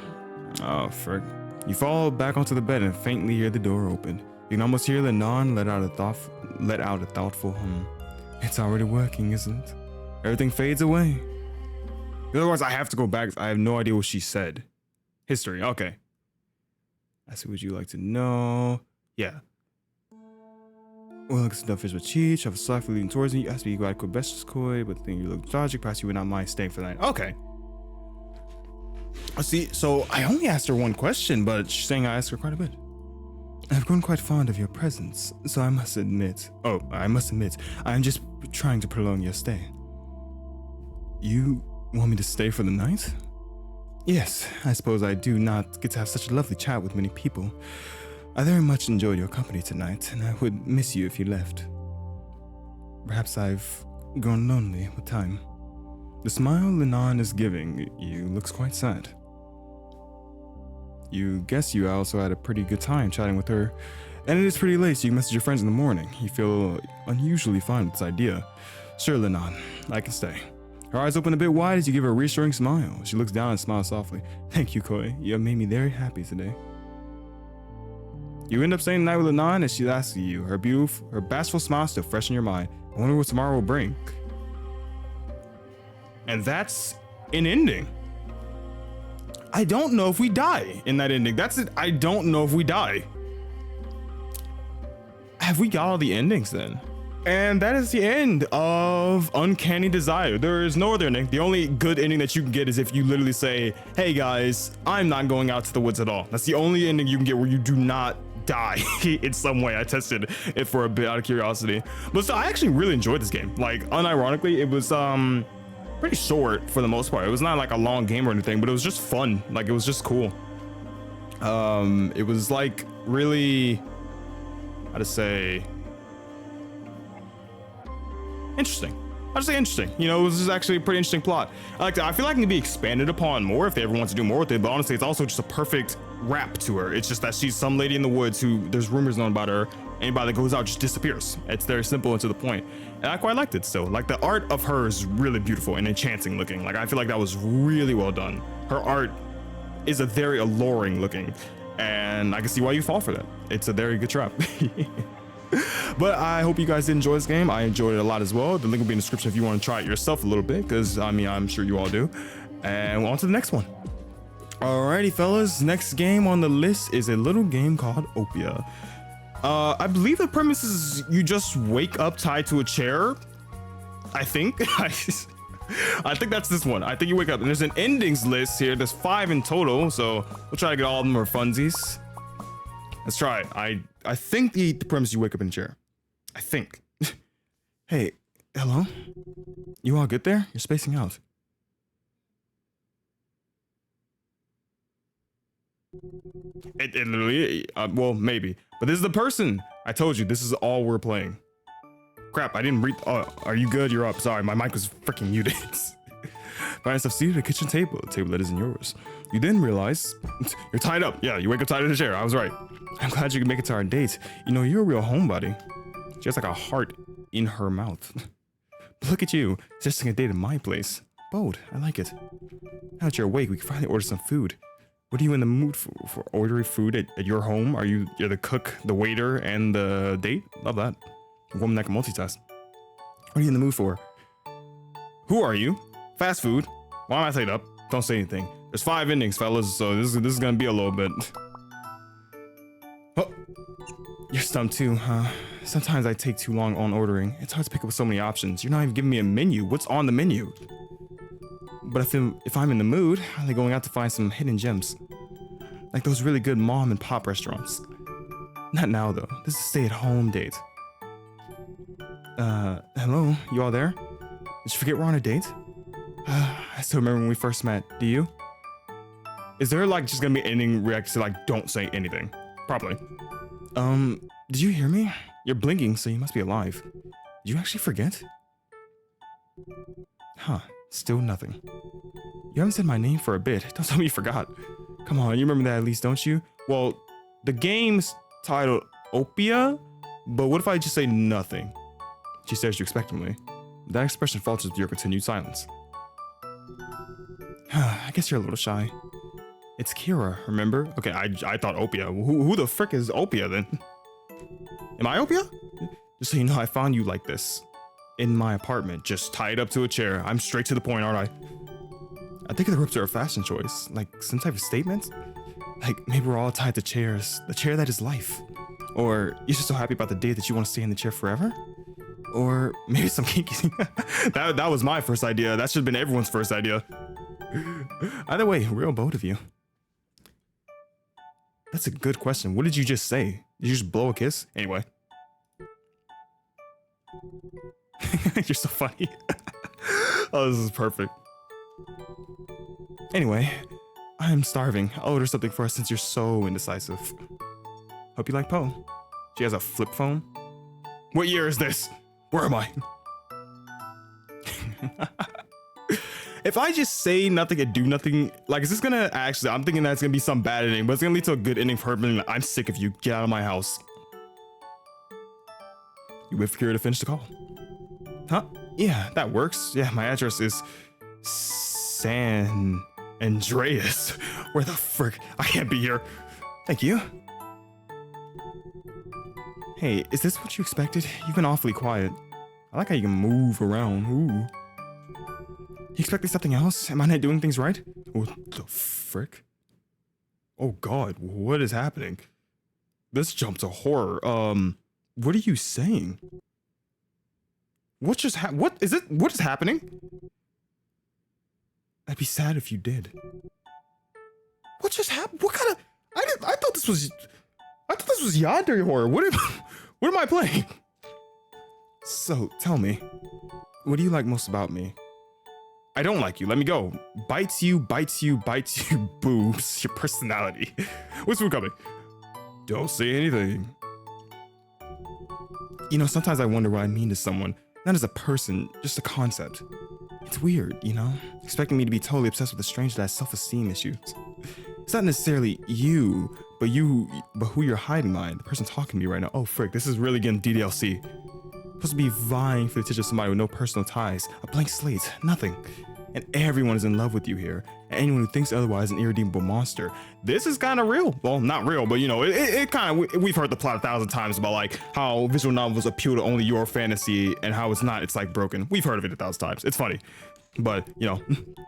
Oh, frick. You fall back onto the bed and faintly hear the door open. You can almost hear Lenon let out a thoughtful hum. It's already working, isn't it? Everything fades away. Otherwise, I have to go back. I have no idea what she said. History. Okay. I see what you like to know. Yeah. Well, looks at the fish with cheese. Have a softly leaning towards me. You ask me you got best koi, but think you look logic. Perhaps you would not mind staying for the night. Okay. See, so I only asked her one question, but she's saying I asked her quite a bit. I've grown quite fond of your presence, so I must admit, I'm just trying to prolong your stay. You want me to stay for the night? Yes, I suppose I do not get to have such a lovely chat with many people. I very much enjoyed your company tonight, and I would miss you if you left. Perhaps I've grown lonely with time. The smile Lenon is giving you looks quite sad. You guess you also had a pretty good time chatting with her, and it is pretty late, so you message your friends in the morning. You feel unusually fine with this idea. Sure, Lenon, I can stay. Her eyes open a bit wide as you give her a reassuring smile. She looks down and smiles softly. Thank you, Koi. You have made me very happy today. You end up staying the night with Lenon as she asks you. Her bashful smile still fresh in your mind. I wonder what tomorrow will bring. And that's an ending. I don't know if we die in that ending. That's it. I don't know if we die. Have we got all the endings then? And that is the end of Uncanny Desire. There is no other ending. The only good ending that you can get is if you literally say, hey guys, I'm not going out to the woods at all. That's the only ending you can get where you do not die in some way. I tested it for a bit out of curiosity. But so I actually really enjoyed this game. Like, unironically, it was pretty short for the most part. It was not like a long game or anything, but it was just fun. Like, it was just cool. It was like really, how to say, interesting. I'd say interesting. You know, it was just actually a pretty interesting plot. I feel like it can be expanded upon more if they ever want to do more with it, but honestly, it's also just a perfect wrap to her. It's just that she's some lady in the woods who there's rumors known about her. Anybody that goes out just disappears. It's very simple and to the point. And I quite liked it still. Like, the art of her is really beautiful and enchanting looking. Like, I feel like that was really well done. Her art is a very alluring looking, and I can see why you fall for that. It's a very good trap. But I hope you guys did enjoy this game. I enjoyed it a lot as well. The link will be in the description if you want to try it yourself a little bit, because I mean, I'm sure you all do. And on to the next one. Alrighty, fellas. Next game on the list is a little game called Opia. I believe the premise is you just wake up tied to a chair. I think. I think that's this one. I think you wake up and there's an endings list here. There's 5 in total, so we'll try to get all of them for funsies. Let's try it. I think the premise you wake up in a chair. I think. Hey, hello? You all good there? You're spacing out. It literally, well, maybe. But this is the person. I told you, this is all we're playing. Crap, I didn't read. Oh, are you good? You're up. Sorry, my mic was freaking muted. Find yourself seated at a kitchen table, a table that isn't yours. You then realize you're tied up. Yeah, you wake up tied in a chair. I was right. I'm glad you can make it to our date. You know, you're a real homebody. She has like a heart in her mouth. But look at you, suggesting a date at my place. Bold, I like it. Now that you're awake, we can finally order some food. What are you in the mood for ordering food at your home? You're the cook, the waiter, and the date? Love that. A woman that can multitask. What are you in the mood for? Who are you? Fast food. Why am I tied up? Don't say anything. There's 5 endings, fellas, so this is gonna be a little bit. Oh, you're stumped too, huh? Sometimes I take too long on ordering. It's hard to pick up with so many options. You're not even giving me a menu. What's on the menu? But if I'm in the mood, I'm going out to find some hidden gems. Like those really good mom and pop restaurants. Not now though. This is a stay-at-home date. Hello? You all there? Did you forget we're on a date? I still remember when we first met. Do you? Is there like just gonna be ending react to like don't say anything? Probably. Did you hear me? You're blinking, so you must be alive. Did you actually forget? Huh, still nothing. You haven't said my name for a bit. Don't tell me you forgot. Come on, you remember that at least, don't you? Well, the game's titled Opia, but what if I just say nothing? She stares you expectantly. That expression falters with your continued silence. I guess you're a little shy. It's Kira, remember? Okay, I thought Opia. Who the frick is Opia then? Am I Opia? Just so you know, I found you like this. In my apartment, just tied up to a chair. I'm straight to the point, aren't I? I think the ropes are a fashion choice. Like some type of statement? Like maybe we're all tied to chairs. The chair that is life. Or you're just so happy about the day that you want to stay in the chair forever? Or maybe some kinky. that was my first idea. That should have been everyone's first idea. Either way, real bold of you. That's a good question. What did you just say? Did you just blow a kiss? Anyway. You're so funny. Oh, this is perfect. Anyway, I am starving. I'll order something for us since you're so indecisive. Hope you like Poe. She has a flip phone. What year is this? Where am I? If I just say nothing and do nothing, like, is this gonna actually, I'm thinking that's gonna be some bad ending, but it's gonna lead to a good ending for her being like, I'm sick of you, get out of my house. You wait for Kira to finish the call. Huh? Yeah, that works. Yeah, my address is San Andreas. Where the frick? I can't be here. Thank you. Hey, is this what you expected? You've been awfully quiet. I like how you can move around. Ooh. You expected something else? Am I not doing things right? What the frick? Oh god, what is happening? This jumped to horror. What are you saying? What just what is it? What is happening? I'd be sad if you did. What just happened? What kind of? I thought this was Yandere horror. What am I playing? So tell me, what do you like most about me? I don't like you. Let me go. Bites you, bites you, bites you, boobs. Your personality. What's food coming? Don't say anything. You know, sometimes I wonder what I mean to someone. Not as a person, just a concept. It's weird, you know? Expecting me to be totally obsessed with a stranger that has self-esteem issues. It's not necessarily you, but who you're hiding behind. The person talking to me right now. Oh, frick, this is really getting DDLC. Supposed to be vying for the attention of somebody with no personal ties. A blank slate, nothing. And everyone is in love with you here. And anyone who thinks otherwise is an irredeemable monster. This is kind of real. Well, not real, but you know, it kind of, we've heard the plot 1,000 times about like how visual novels appeal to only your fantasy and how it's not, it's like broken. We've heard of it 1,000 times. It's funny. But, you know,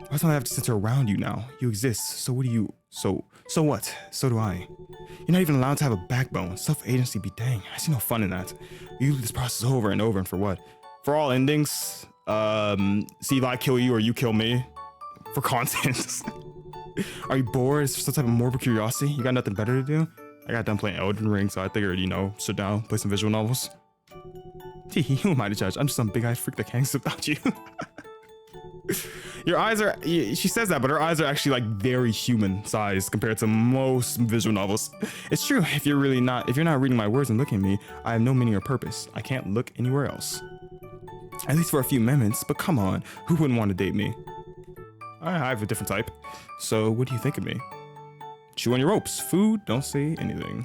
why do I have to center around you now? You exist, so what do you, so what? So do I. You're not even allowed to have a backbone. Self-agency be dang. I see no fun in that. You do this process over and over, and for what? For all endings, see if I kill you or you kill me. For content. Are you bored? Is there some type of morbid curiosity? You got nothing better to do? I got done playing Elden Ring, so I figured, you know, sit down, play some visual novels. Who am I to judge? I'm just some big-eyed freak that can't exist without you. Your eyes are, she says that, but her eyes are actually like very human size compared to most visual novels. It's true, if you're not reading my words and looking at me, I have no meaning or purpose. I can't look anywhere else. At least for a few moments, but come on, who wouldn't want to date me? I have a different type. So what do you think of me? Chew on your ropes. Food, don't say anything.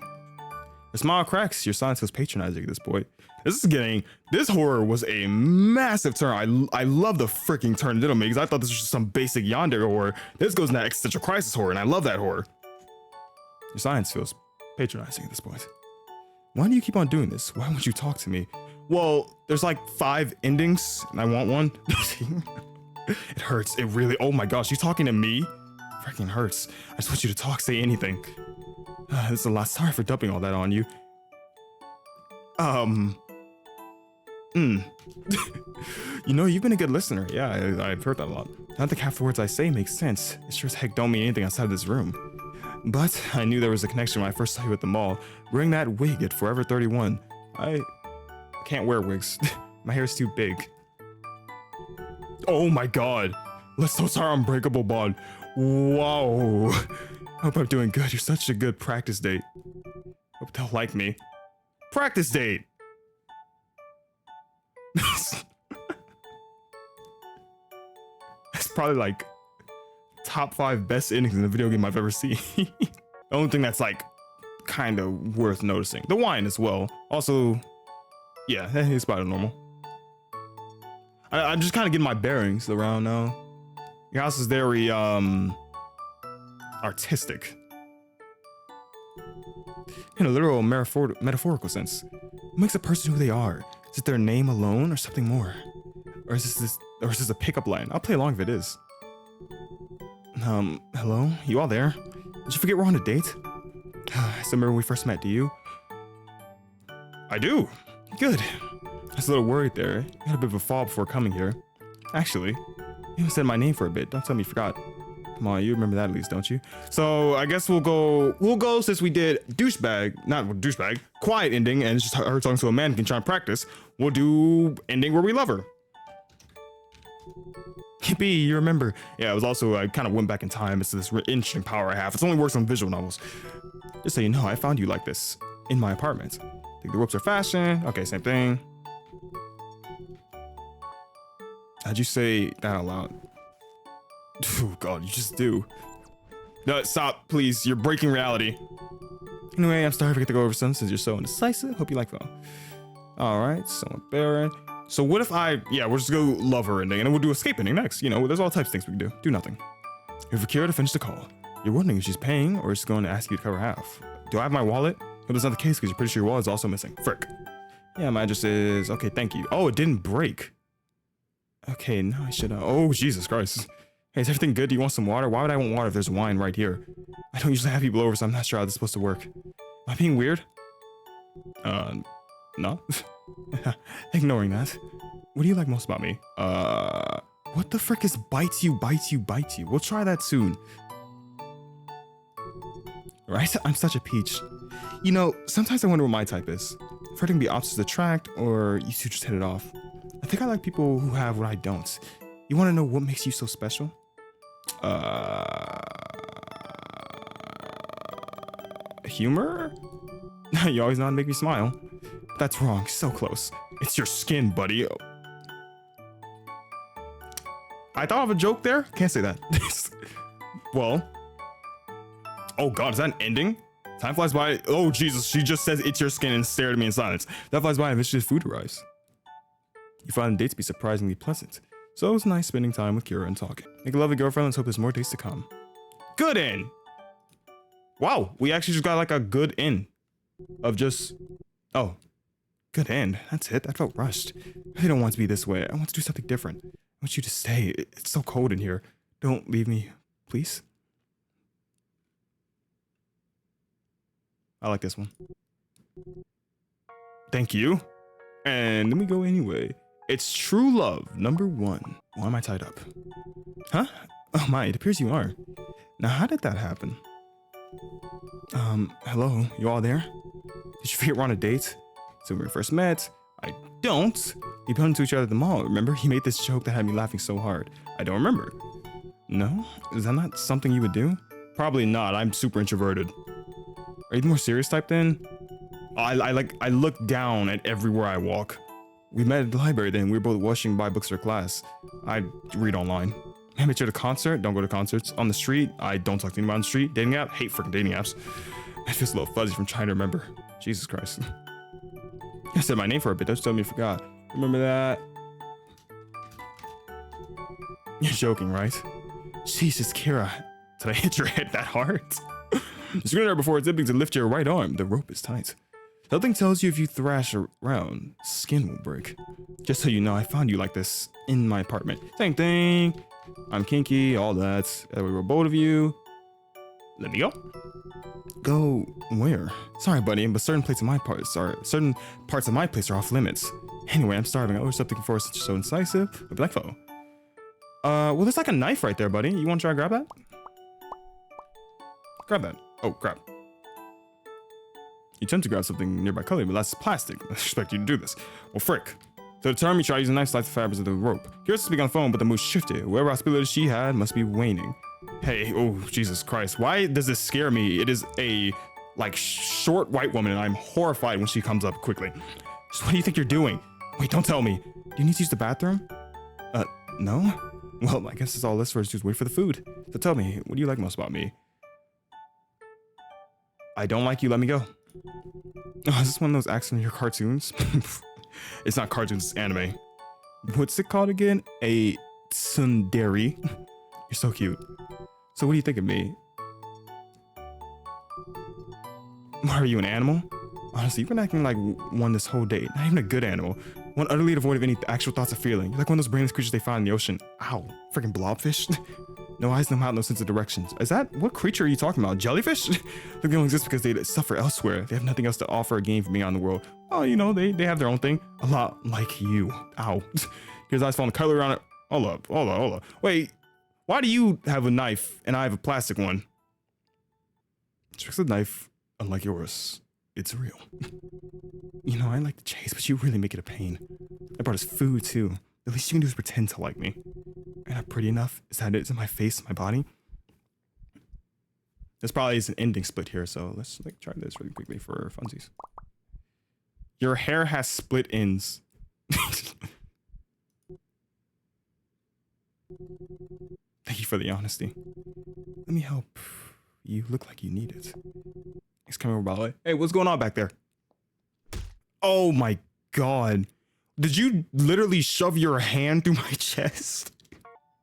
The smile cracks, your silence feels patronizing at this point. This horror was a massive turn. I love the freaking turn it made because I thought this was just some basic Yandere horror. This goes into existential crisis horror, and I love that horror. Your silence feels patronizing at this point. Why do you keep on doing this? Why won't you talk to me? Well, there's like 5 endings, and I want one. It hurts. It really, oh my gosh, you talking to me? Freaking hurts. I just want you to talk, say anything. This is a lot. Sorry for dumping all that on you. You know, you've been a good listener. Yeah, I've heard that a lot. I don't think half the words I say make sense. It sure as heck don't mean anything outside of this room. But I knew there was a connection when I first saw you at the mall. Wearing that wig at Forever 31. I can't wear wigs. My hair's too big. Oh my god. Let's toast our unbreakable bond. Whoa. Hope I'm doing good. You're such a good practice date. Hope they'll like me. Practice date. That's probably like top 5 best endings in a video game I've ever seen. The only thing that's like kind of worth noticing. The wine as well. Also, yeah, it's about normal. I'm just kind of getting my bearings around now. Your house is very artistic. In a literal metaphorical sense. What makes a person who they are? Is it their name alone or something more? Or is this a pickup line? I'll play along if it is. Hello? You all there? Did you forget we're on a date? I remember when we first met, do you? I do. Good. I was a little worried there. You had a bit of a fall before coming here. Actually, you haven't said my name for a bit. Don't tell me you forgot. Come on, you remember that at least, don't you? So I guess we'll go since we did quiet ending, and it's just her talking to a mannequin trying to practice. We'll do ending where we love her. Yippee, you remember. Yeah, it was also, I kind of went back in time. It's this interesting power I have. It only works on visual novels. Just so you know, I found you like this in my apartment. Think the ropes are fashion. Okay, same thing. How'd you say that out loud? Oh god, you just do. No, stop, please. You're breaking reality. Anyway, I'm sorry if I get to go over some since you're so indecisive. Hope you like them. Alright, somewhat barren. So what if we'll just go love her ending and then we'll do escape ending next. You know, there's all types of things we can do. Do nothing. If you're here to finish the call, you're wondering if she's paying or is she going to ask you to cover half. Do I have my wallet? If that's not the case, because you're pretty sure your wallet's also missing. Frick. Yeah, my address is... Okay, thank you. Oh, it didn't break. Okay, now I should... Oh, Jesus Christ. Hey, is everything good? Do you want some water? Why would I want water if there's wine right here? I don't usually have people over, so I'm not sure how this is supposed to work. Am I being weird? No. Ignoring that. What do you like most about me? What the frick is bites you, bites you, bites you? We'll try that soon. Right? I'm such a peach. You know, sometimes I wonder what my type is. Prefer to be opposites attract, or you two just hit it off. I think I like people who have what I don't. You want to know what makes you so special? Humor? You always know how to make me smile. That's wrong. So close. It's your skin, buddy. I thought of a joke there. Can't say that. Well. Oh God, is that an ending? Time flies by. Oh Jesus, she just says it's your skin and stared at me in silence. That flies by and eventually food arrives. You find the date to be surprisingly pleasant. So it was nice spending time with Kira and talking. Make a lovely girlfriend. Let's hope there's more days to come. Good end. Wow, we actually just got like a good end of just, oh, good end. That's it. That felt rushed. I really don't want to be this way. I want to do something different. I want you to stay. It's so cold in here. Don't leave me, please. I like this one. Thank you. And then we go anyway. It's true love, number 1. Why am I tied up? Huh? Oh my, it appears you are. Now, how did that happen? Hello, you all there? Did you forget we're on a date? So when we first met, I don't. We bumped into each other at the mall, remember? He made this joke that had me laughing so hard. I don't remember. No? Is that not something you would do? Probably not, I'm super introverted. Are you the more serious type then? I look down at everywhere I walk. We met at the library then. We were both rushing by books for class. I read online. I met you at a concert. Don't go to concerts. On the street. I don't talk to anyone on the street. Dating app. Hate freaking dating apps. It feels a little fuzzy from trying to remember. Jesus Christ. I said my name for a bit. Don't tell me you forgot. Remember that? You're joking, right? Jesus, Kira. Did I hit your head that hard? The screen there before attempting to lift your right arm. The rope is tight. Something tells you if you thrash around, skin will break. Just so you know, I found you like this in my apartment. Same thing. I'm kinky, all that. We were both of you. Let me go. Go where? Sorry, buddy, but certain parts of my place are off limits. Anyway, I'm starving. I always something for such so incisive. But black fellow. Well, there's like a knife right there, buddy. You want to try to grab that? Grab that. Oh, crap. You attempt to grab something nearby color, but that's plastic. I expect you to do this. Well, frick. To determine, you try using a knife to slice the fabrics of the rope. Here's to speak on the phone, but the mood shifted. Whatever hostility she had must be waning. Hey, oh, Jesus Christ. Why does this scare me? It is a, like, short white woman, and I'm horrified when she comes up quickly. So what do you think you're doing? Wait, don't tell me. Do you need to use the bathroom? No? Well, I guess it's all this for us to just wait for the food. So tell me, what do you like most about me? I don't like you, let me go. Oh, is this one of those acts from your cartoons? It's not cartoons, it's anime. What's it called again? A tsundere. You're so cute. So what do you think of me? Are you an animal? Honestly, you've been acting like one this whole date. Not even a good animal. One utterly devoid of any actual thoughts or feeling. You're like one of those brainless creatures they find in the ocean. Ow. Freaking blobfish. No eyes, no mouth, no sense of directions. Is that, what creature are you talking about? Jellyfish? They don't exist because they suffer elsewhere. They have nothing else to offer a game from beyond the world. Oh, you know, they have their own thing. A lot like you. Ow. His eyes falling color around it. Hold up. Wait, why do you have a knife and I have a plastic one? Just a knife, unlike yours, it's real. You know, I like to chase, but you really make it a pain. I brought us food too. The least you can do is pretend to like me. Am I pretty enough? Is that it? Is it my face, my body? This probably is an ending split here, so let's like try this really quickly for funsies. Your hair has split ends. Thank you for the honesty. Let me help. You look like you need it. He's coming over by the way. Hey, what's going on back there? Oh my God. Did you literally shove your hand through my chest?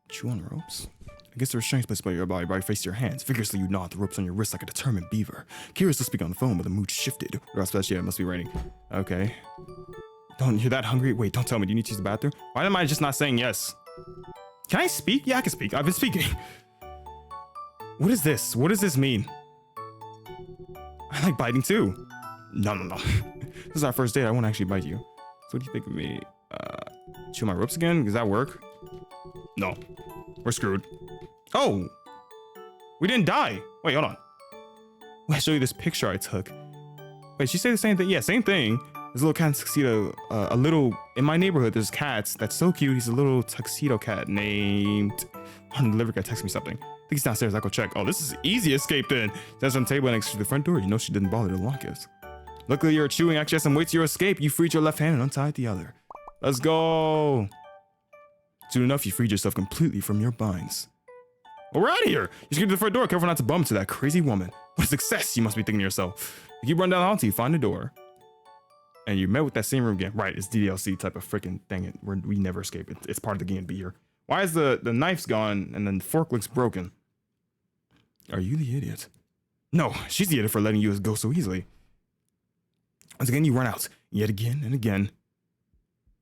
Chew on the ropes? I guess the restraints placed by your body face to your hands. Vigorously you gnawed the ropes on your wrist like a determined beaver. Curious to speak on the phone, but the mood shifted. Yeah, it must be raining. Okay. You're that hungry? Wait, don't tell me. Do you need to use the bathroom? Why am I just not saying yes? Can I speak? Yeah, I can speak. I've been speaking. What is this? What does this mean? I like biting too. No. This is our first date. I won't actually bite you. So what do you think of me? Chew my ropes again? Does that work? No. We're screwed. Oh! We didn't die! Wait, hold on. Wait, I'll show you this picture I took. Wait, she said the same thing? Yeah, same thing. There's a little cat in tuxedo. In my neighborhood, there's cats. That's so cute. He's a little tuxedo cat named. The delivery guy texted me something. I think he's downstairs. I'll go check. Oh, this is easy escape then. That's on the table next to the front door. You know she didn't bother to lock it. Luckily, you're chewing. Actually, has some weight to your escape. You freed your left hand and untied the other. Let's go. Soon enough, you freed yourself completely from your binds. Well, we're out of here. You just get to the front door. Careful not to bump into that crazy woman. What a success, you must be thinking to yourself. You keep running down the hall until you find the door. And you met with that same room again. Right, it's DLC type of freaking thing. We never escape. It's part of the game. Be here. Why is the knife's gone and then the fork looks broken? Are you the idiot? No, she's the idiot for letting you go so easily. Once again, you run out. Yet again and again.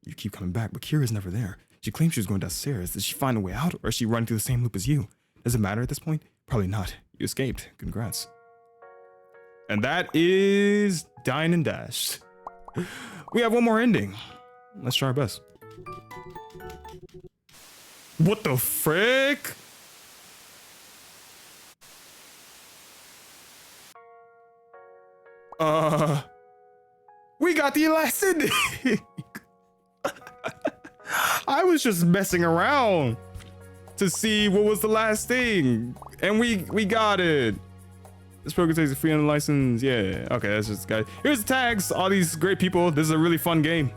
You keep coming back, but Kira's never there. She claims she was going downstairs. Did she find a way out, or is she running through the same loop as you? Does it matter at this point? Probably not. You escaped. Congrats. And that is Dine and Dash. We have one more ending. Let's try our best. What the frick? We got the last ending. I was just messing around to see what was the last thing, and we got it. This program takes a free on the license. Yeah. Okay, that's just guys. Here's the tags. All these great people. This is a really fun game.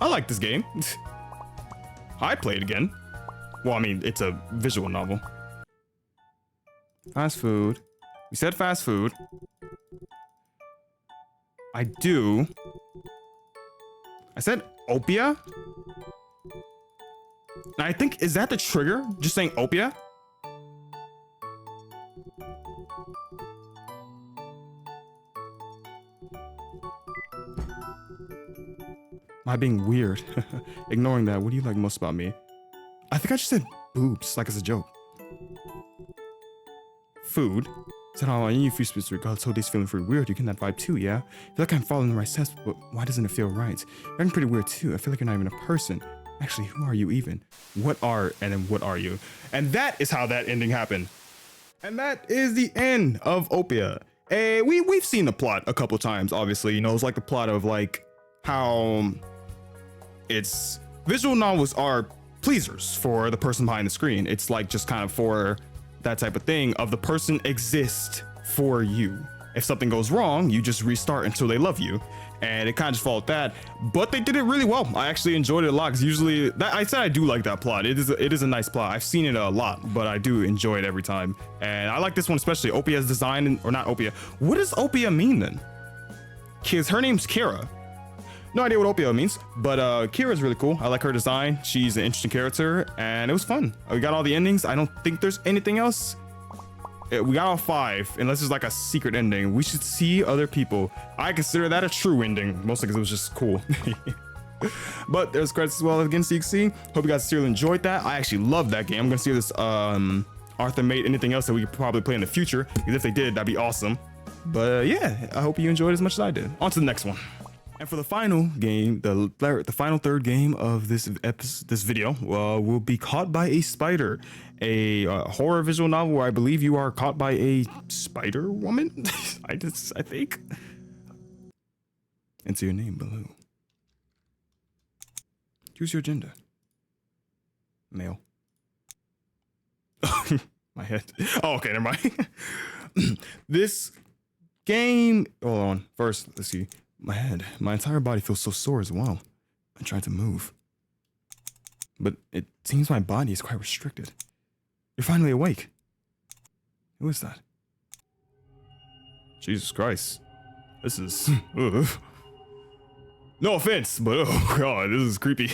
I like this game. I'd play it again. Well, I mean, it's a visual novel. Fast food. We said fast food. I said opia. I think, is that the trigger? Just saying opia? Am I being weird? Ignoring that, what do you like most about me? I think I just said boobs, like it's a joke. Food. Said, oh, you feel specific. God, so days feeling pretty weird. You get that vibe too, yeah? I feel like I'm following the right steps, but why doesn't it feel right? You're acting pretty weird too. I feel like you're not even a person. Actually, who are you even? What are, and then what are you? And that is how that ending happened. And that is the end of Opia. We've seen the plot a couple times, obviously. You know, it's like the plot of like how it's visual novels are pleasers for the person behind the screen. It's like just kind of for that type of thing of the person exists for you. If something goes wrong, you just restart until they love you. And it kind of just followed that, but they did it really well. I actually enjoyed it a lot because usually that I said I do like that plot. It is a nice plot. I've seen it a lot, but I do enjoy it every time. And I like this one especially. Opia's design, or not Opia. What does Opia mean then? Because her name's Kira. No idea what Opia means, but Kira's really cool. I like her design. She's an interesting character, and it was fun. We got all the endings. I don't think there's anything else. We got all 5, unless there's like a secret ending. We should see other people. I consider that a true ending, mostly because it was just cool. But there's credits as well again, so you can see. Hope you guys seriously enjoyed that. I actually love that game. I'm gonna see if this Arthur made anything else that we could probably play in the future, because if they did, that'd be awesome. But yeah, I hope you enjoyed as much as I did. On to the next one. And for the final game, the final third game of this video, will be Caught by a Spider, a horror visual novel where I believe you are caught by a spider woman. I think. Enter your name below. Choose your gender. Male. My head. Oh, okay, never mind. This game. Hold on. First, let's see. My head. My entire body feels so sore as well. I tried to move, but it seems my body is quite restricted. You're finally awake. Who is that? Jesus Christ. This is... No offense, but oh god, this is creepy.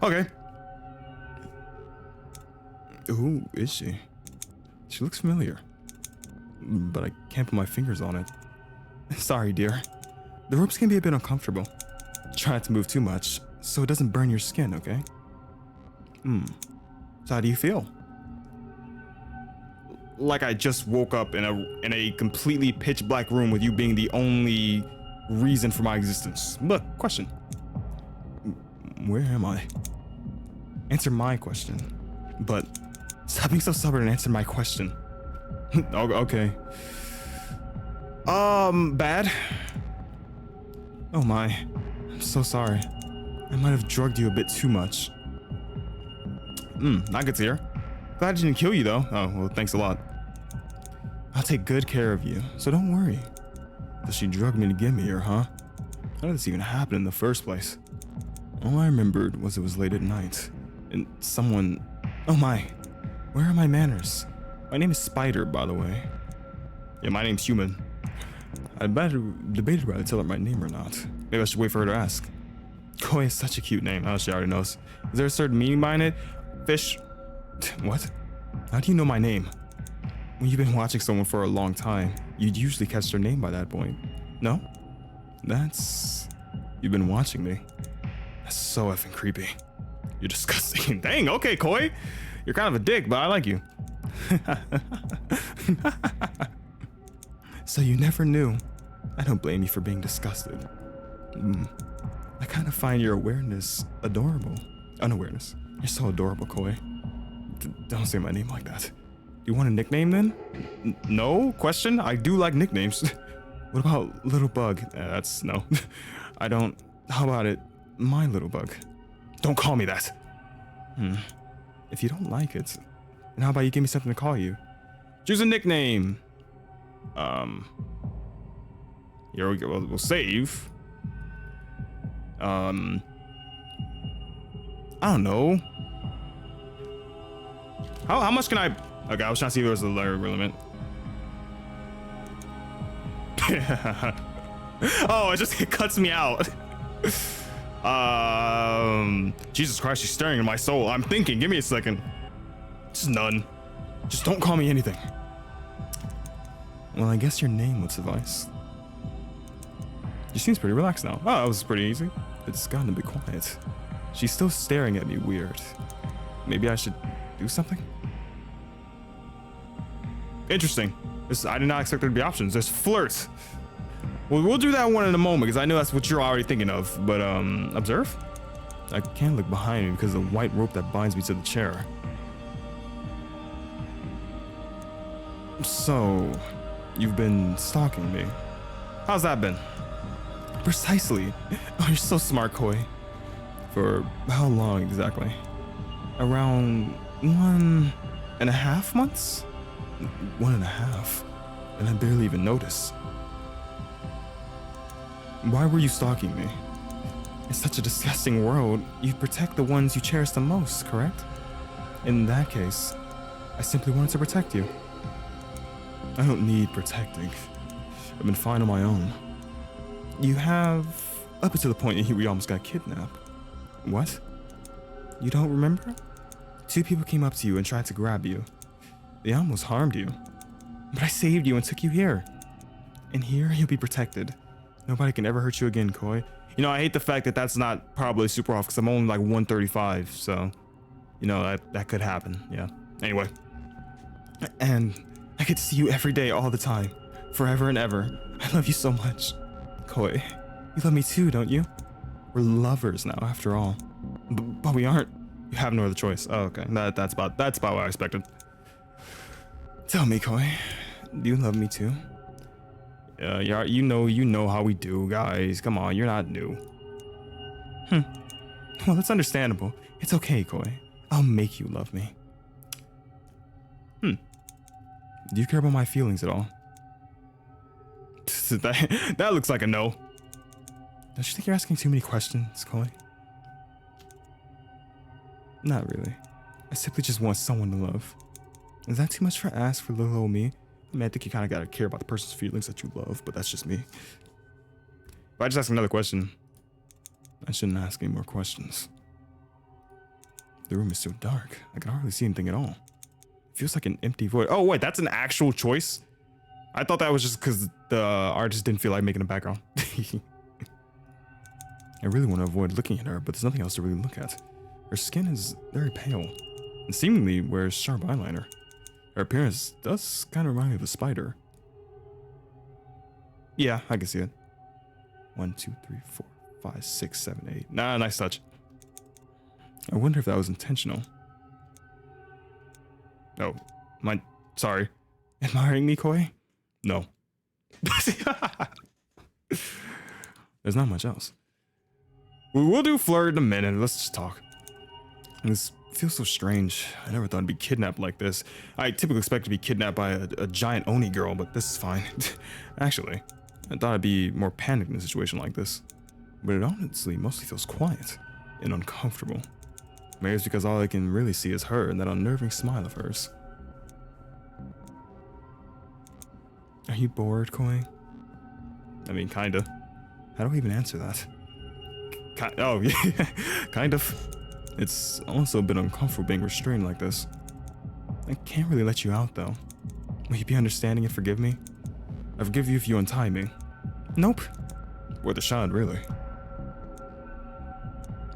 Okay. Who is she? She looks familiar, but I can't put my fingers on it. Sorry, dear. The ropes can be a bit uncomfortable. Try not to move too much, so it doesn't burn your skin, okay? So how do you feel? Like I just woke up in a completely pitch black room with you being the only reason for my existence. Look, question. Where am I? Answer my question. But stop being so stubborn and answer my question. Okay. Bad? Oh my. I'm so sorry. I might have drugged you a bit too much. Not good to hear. Glad it didn't kill you though. Oh, well, thanks a lot. I'll take good care of you, so don't worry. But she drugged me to get me here, huh? How did this even happen in the first place? All I remembered was it was late at night, and someone... Oh my, where are my manners? My name is Spider, by the way. Yeah, my name's Human. I debated whether to tell her my name or not. Maybe I should wait for her to ask. Koi is such a cute name. Oh, she already knows. Is there a certain meaning behind it? Fish? What? How do you know my name? When you've been watching someone for a long time, you'd usually catch their name by that point. No? That's... You've been watching me. That's so effing creepy. You're disgusting. Dang, okay, Koi. You're kind of a dick, but I like you. So you never knew. I don't blame you for being disgusted. I kind of find your awareness adorable. Unawareness. You're so adorable, Koi. Don't say my name like that. You want a nickname then? No? Question? I do like nicknames. What about Little Bug? That's no. I don't. How about it? My Little Bug. Don't call me that. If you don't like it, then how about you give me something to call you? Choose a nickname. Here we go. We'll save. I don't know. How much can I? Okay, I was trying to see if there was a lower limit. Oh, it cuts me out. Jesus Christ, she's staring in my soul. I'm thinking. Give me a second. Just none. Just don't call me anything. Well, I guess your name would suffice. She seems pretty relaxed now. Oh, that was pretty easy. It's gotten a bit quiet. She's still staring at me weird. Maybe I should do something? Interesting. I did not expect there to be options. There's flirt. Well, we'll do that one in a moment because I know that's what you're already thinking of. But observe? I can't look behind me because of the white rope that binds me to the chair. So, you've been stalking me. How's that been? Precisely. Oh, you're so smart, Koi. For how long exactly? Around 1.5 months? 1.5? And I barely even noticed. Why were you stalking me? In such a disgusting world, you protect the ones you cherish the most, correct? In that case, I simply wanted to protect you. I don't need protecting. I've been fine on my own. You have, up until the point we almost got kidnapped. What? You don't remember? 2 people came up to you and tried to grab you. They almost harmed you. But I saved you and took you here. And here you'll be protected. Nobody can ever hurt you again, Koi. You know, I hate the fact that that's not probably super off because I'm only like 135, so, you know, that could happen, yeah. Anyway. And I get to see you every day, all the time, forever and ever. I love you so much. Koi, you love me too, don't you? We're lovers now, after all. But we aren't. You have no other choice. Oh, okay. That's about what I expected. Tell me, Koi, do you love me too? Yeah, you know how we do, guys. Come on, you're not new. Well, that's understandable. It's okay, Koi. I'll make you love me. Do you care about my feelings at all? That looks like a no. Don't you think you're asking too many questions, Koi? Not really. I simply just want someone to love. Is that too much for ask for little old me? I mean, I think you kind of gotta care about the person's feelings that you love, but that's just me. If I just ask another question, I shouldn't ask any more questions. The room is so dark, I can hardly see anything at all. It feels like an empty void. Oh wait, that's an actual choice? I thought that was just because the artist didn't feel like making a background. I really want to avoid looking at her, but there's nothing else to really look at. Her skin is very pale, and seemingly wears sharp eyeliner. Her appearance does kind of remind me of a spider. Yeah, I can see it. 1, 2, 3, 4, 5, 6, 7, 8. Nah, nice touch. I wonder if that was intentional. Oh, sorry. Admiring me, Koi? No. There's not much else. We'll do flirt in a minute. Let's just talk. This feels so strange. I never thought I'd be kidnapped like this. I typically expect to be kidnapped by a giant Oni girl, but this is fine. Actually, I thought I'd be more panicked in a situation like this. But it honestly mostly feels quiet and uncomfortable. Maybe it's because all I can really see is her and that unnerving smile of hers. Are you bored, Koi? I mean, kinda. How do I even answer that? Oh, yeah, kind of. It's also a bit uncomfortable being restrained like this. I can't really let you out, though. Will you be understanding and forgive me? I forgive you if you untie me. Nope. Worth a shot, really.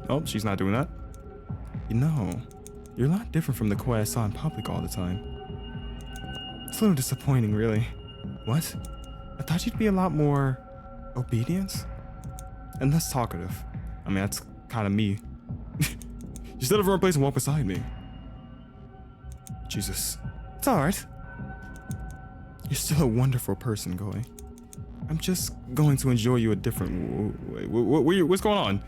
Oh, she's not doing that. You know, you're a lot different from the Koi I saw in public all the time. It's a little disappointing, really. What? I thought you'd be a lot more obedient and less talkative. I mean, that's kind of me. You stood up from her place and walked beside me. Jesus. It's alright. You're still a wonderful person, Koi. I'm just going to enjoy you a different way. What's going on?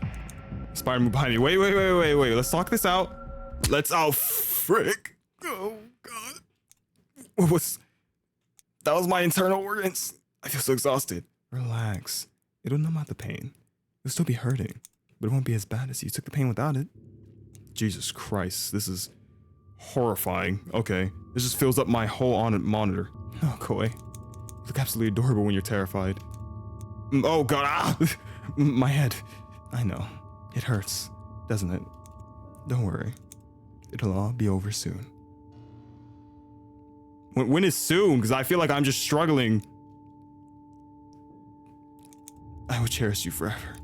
Spider moved behind me. Wait. Let's talk this out. Oh, frick. Oh, God. That was my internal organs. I feel so exhausted. Relax. It'll numb out the pain. It'll still be hurting, but it won't be as bad as you took the pain without it. Jesus Christ, this is horrifying. Okay, this just fills up my whole monitor. Oh, Koi, you look absolutely adorable when you're terrified. Oh God, my head. I know, it hurts, doesn't it? Don't worry, it'll all be over soon. When is soon? Because I feel like I'm just struggling. I will cherish you forever.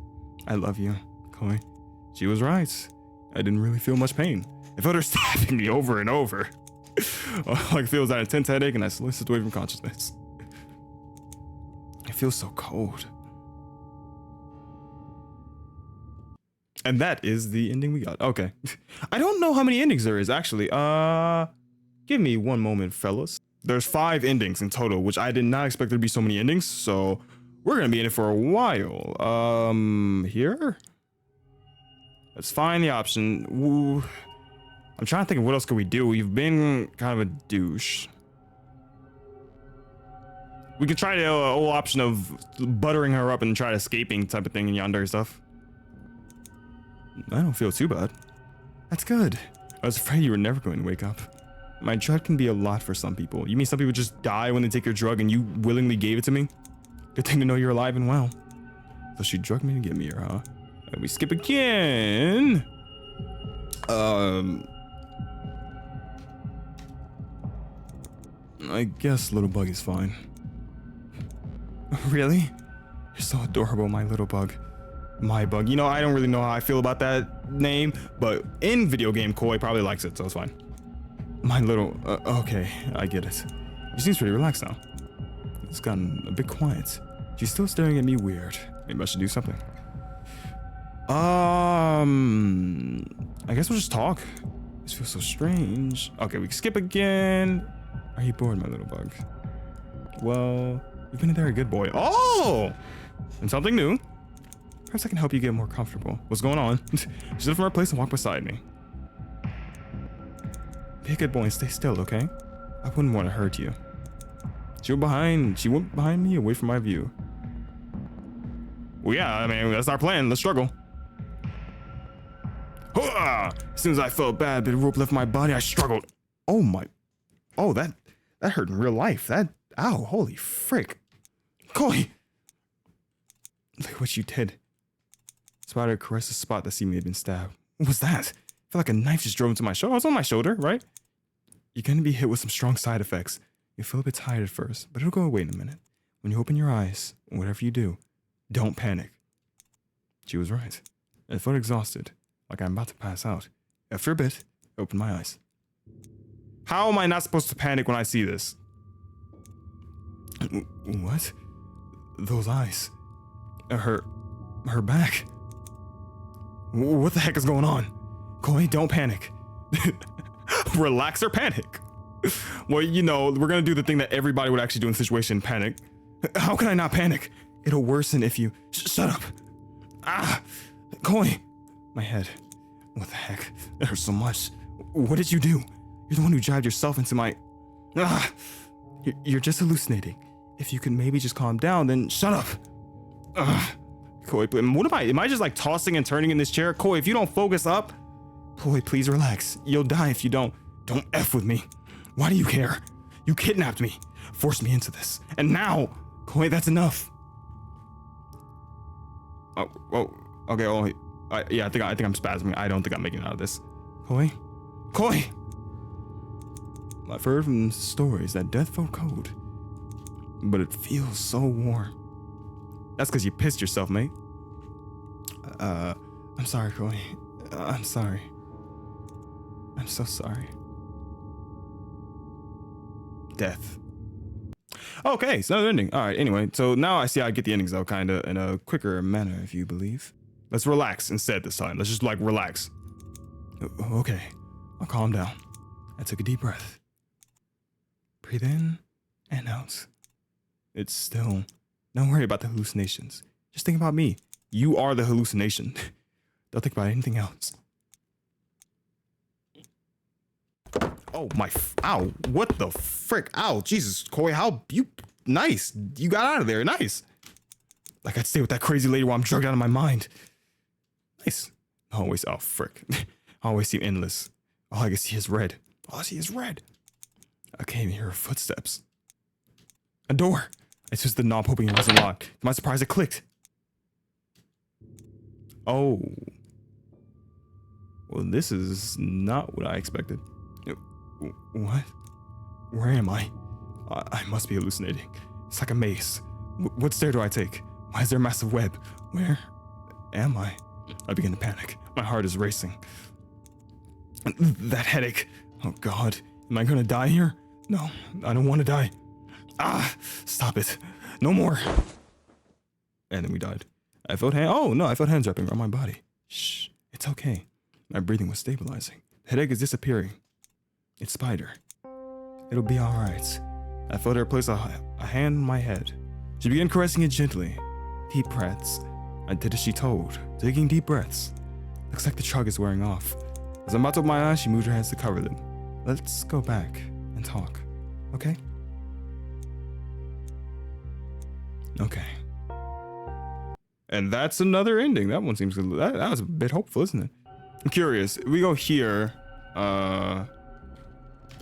I love you, Koi. She was right. I didn't really feel much pain. I felt her stabbing me over and over. All I feel is that intense headache and I slowly slipped away from consciousness. I feel so cold. And that is the ending we got. Okay. I don't know how many endings there is, actually. Give me one moment, fellas. There's 5 endings in total, which I did not expect there to be so many endings, so we're gonna be in it for a while. Here? Let's find the option. Ooh. I'm trying to think of what else could we do. We've been kind of a douche. We could try the whole option of buttering her up and try escaping type of thing in Yandere stuff. I don't feel too bad. That's good. I was afraid you were never going to wake up. My drug can be a lot for some people. You mean some people just die when they take your drug and you willingly gave it to me? Good thing to know you're alive and well. So she drugged me to get me here, huh? And we skip again. I guess Little Bug is fine. Really? You're so adorable, my little bug. My bug. You know, I don't really know how I feel about that name, but in video game, Koi probably likes it, so it's fine. My little... okay, I get it. She seems pretty relaxed now. It's gotten a bit quiet. She's still staring at me weird. Maybe I should do something. I guess we'll just talk. This feels so strange. Okay, we can skip again. Are you bored, my little bug? Well, you've been a very good boy. Oh! And something new. Perhaps I can help you get more comfortable. What's going on? She stood from her place and walked beside me. Be a good boy and stay still, okay? I wouldn't want to hurt you. She went behind me, away from my view. Well, yeah, I mean, that's our plan. Let's struggle. As soon as I felt bad, the rope left my body, I struggled. Oh my. Oh, that hurt in real life. Ow, holy frick. Koi. Look what you did. Spider caressed the spot that seemed to have been stabbed. What was that? I felt like a knife just drove into my shoulder. It's on my shoulder, right? You're gonna be hit with some strong side effects. You'll feel a bit tired at first, but it'll go away in a minute. When you open your eyes, whatever you do, don't panic. She was right. I felt exhausted, like I'm about to pass out. After a bit, I opened my eyes. How am I not supposed to panic when I see this? What? Those eyes. Her back. What the heck is going on? Koi, don't panic. Relax or panic. Well, you know, we're gonna do the thing that everybody would actually do in a situation, panic. How can I not panic? It'll worsen if you... Shut up. Ah, Koi. My head. What the heck? It hurts so much. What did you do? You're the one who dragged yourself into my... Ah, you're just hallucinating. If you could maybe just calm down, then shut up. Koi, what am I just like tossing and turning in this chair? Koi, if you don't focus up... Koi, please relax. You'll die if you don't. Don't F with me. Why do you care? You kidnapped me, forced me into this. And now, Koi, that's enough. Oh, okay, yeah, I think I'm spasming. I don't think I'm making it out of this. Koi? I've heard from stories that death felt cold, but it feels so warm. That's because you pissed yourself, mate. I'm sorry, Koi. I'm sorry. I'm so sorry. Death. Okay, so another ending. All right, anyway, so now I see how I get the endings though, kind of in a quicker manner, if you believe. Let's relax instead this time. Let's just like relax. Okay, I'll calm down. I took a deep breath. Breathe in and out. It's still, don't worry about the hallucinations. Just think about me. You are the hallucination. Don't think about anything else. Oh my, ow, what the frick? Ow, Jesus, Koi, how you, nice. You got out of there, nice. Like I'd stay with that crazy lady while I'm drugged out of my mind. Nice. Always, oh frick. Always seem endless. All I can see is red. All I see is red. I can't even hear her footsteps. A door. I twisted the knob hoping it wasn't locked. To my surprise, it clicked. Oh. Well, this is not what I expected. What? Where am I? I must be hallucinating. It's like a maze. What stair do I take? Why is there a massive web? Where am I? I begin to panic. My heart is racing. That headache. Oh God. Am I gonna die here? No, I don't want to die. Ah, stop it. No more. And then we died. I felt hands wrapping around my body. Shh, it's okay. My breathing was stabilizing. The headache is disappearing. It's Spider. It'll be all right. I felt her place a hand on my head. She began caressing it gently. Deep breaths. I did as she told, taking deep breaths. Looks like the drug is wearing off. As I'm about to open my eyes, she moved her hands to cover them. Let's go back and talk, okay? Okay. And that's another ending. That one seems good. That was a bit hopeful, isn't it? I'm curious. If we go here.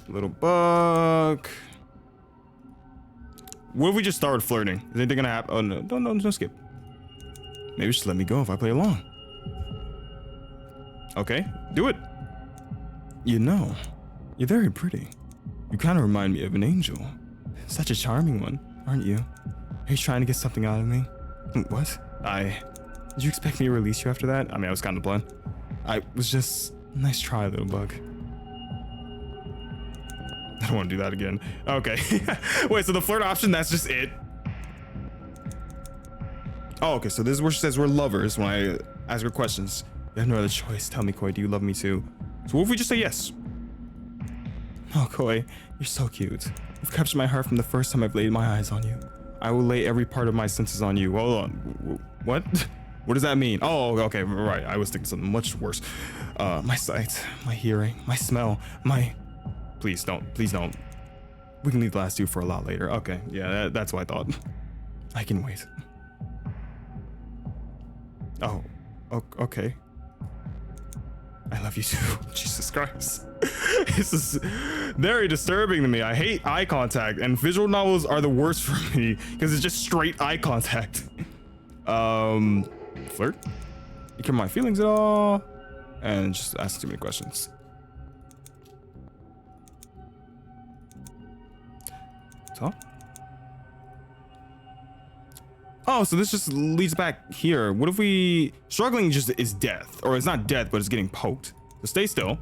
Little bug. What if we just started flirting? Is anything gonna happen? Oh no, don't skip. Maybe just let me go if I play along. Okay, do it. You know, you're very pretty. You kind of remind me of an angel. Such a charming one, aren't you? Are you trying to get something out of me? What? Did you expect me to release you after that? I mean, I was kind of blunt. I was just, nice try, little bug. I don't want to do that again. Okay. Wait, so the flirt option, that's just it? Oh, okay, so this is where she says we're lovers when I ask her questions. You have no other choice. Tell me, Koi, do you love me too? So what if we just say yes? Oh, Koi, you're so cute. You've captured my heart from the first time I've laid my eyes on you. I will lay every part of my senses on you. Hold on. What? What does that mean? Oh, okay, right. I was thinking something much worse. My sight, my hearing, my smell, my... Please don't. We can leave the last two for a lot later. Okay, yeah, that's what I thought. I can wait. Oh, okay. I love you too. Jesus Christ. This is very disturbing to me. I hate eye contact, and visual novels are the worst for me because it's just straight eye contact. Flirt? You care my feelings at all? And just ask too many questions. Talk? Oh, so this just leads back here. What if we... Struggling just is death. Or it's not death, but it's getting poked. So stay still.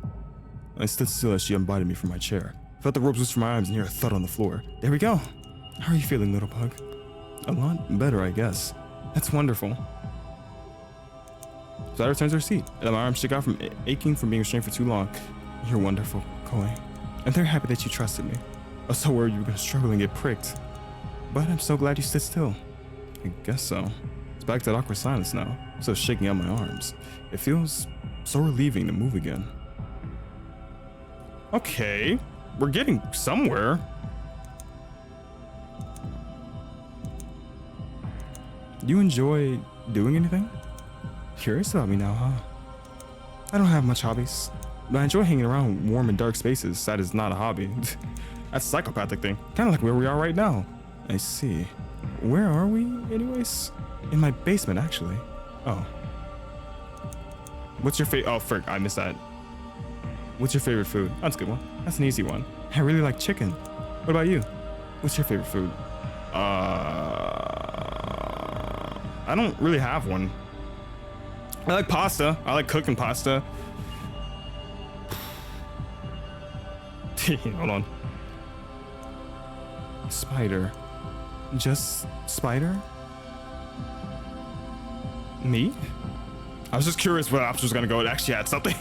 I stood still as she unbinded me from my chair. Felt the ropes loose from my arms and hear a thud on the floor. There we go. How are you feeling, little bug? A lot better, I guess. That's wonderful. So I returned to her seat, and my arms shook out from aching from being restrained for too long. You're wonderful, Koi. I'm very happy that you trusted me. I was so worried you were going to struggle and get pricked. But I'm so glad you stood still. I guess so. It's back to that awkward silence now. I'm still shaking out my arms. It feels so relieving to move again. Okay, we're getting somewhere. You enjoy doing anything? Curious about me now, huh? I don't have much hobbies, but I enjoy hanging around warm and dark spaces. That is not a hobby. That's a psychopathic thing. Kind of like where we are right now. I see. Where are we, anyways? In my basement, actually. Oh. What's your favorite? Oh, frick, I missed that. What's your favorite food? That's a good one. That's an easy one. I really like chicken. What about you? What's your favorite food? I don't really have one. I like pasta. I like cooking pasta. Hold on. Spider. Just spider? Me? I was just curious what option was gonna go. It actually had something.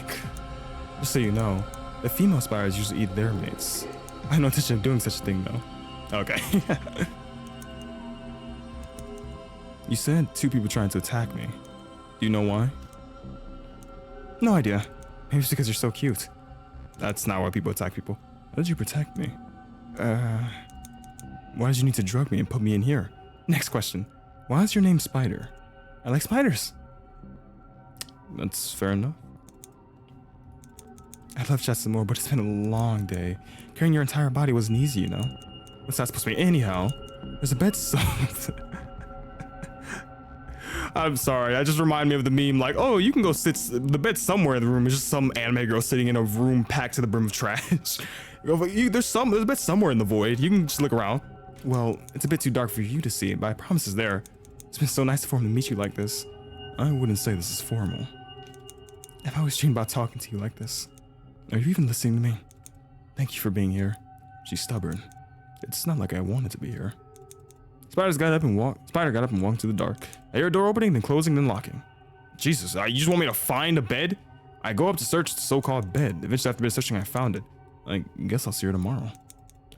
Just so you know, the female spiders usually eat their mates. I have no intention of doing such a thing though. Okay. You said 2 people trying to attack me. Do you know why? No idea. Maybe it's because you're so cute. That's not why people attack people. How did you protect me? Why did you need to drug me and put me in here? Next question. Why is your name Spider? I like spiders. That's fair enough. I'd love to chat some more, but it's been a long day. Carrying your entire body wasn't easy, you know? What's that supposed to be? Anyhow, there's a bed so... I'm sorry, that just reminded me of the meme like, oh, you can go sit, the bed somewhere in the room. It's just some anime girl sitting in a room packed to the brim of trash. There's a bed somewhere in the void. You can just look around. Well, it's a bit too dark for you to see, but I promise it's there. It's been so nice for him to meet you like this. I wouldn't say this is formal. I've always dreamed about talking to you like this. Are you even listening to me? Thank you for being here. She's stubborn. It's not like I wanted to be here. Spider got up and walked to the dark. I hear a door opening, then closing, then locking. Jesus, you just want me to find a bed? I go up to search the so-called bed. Eventually, after a bit of searching, I found it. I guess I'll see her tomorrow.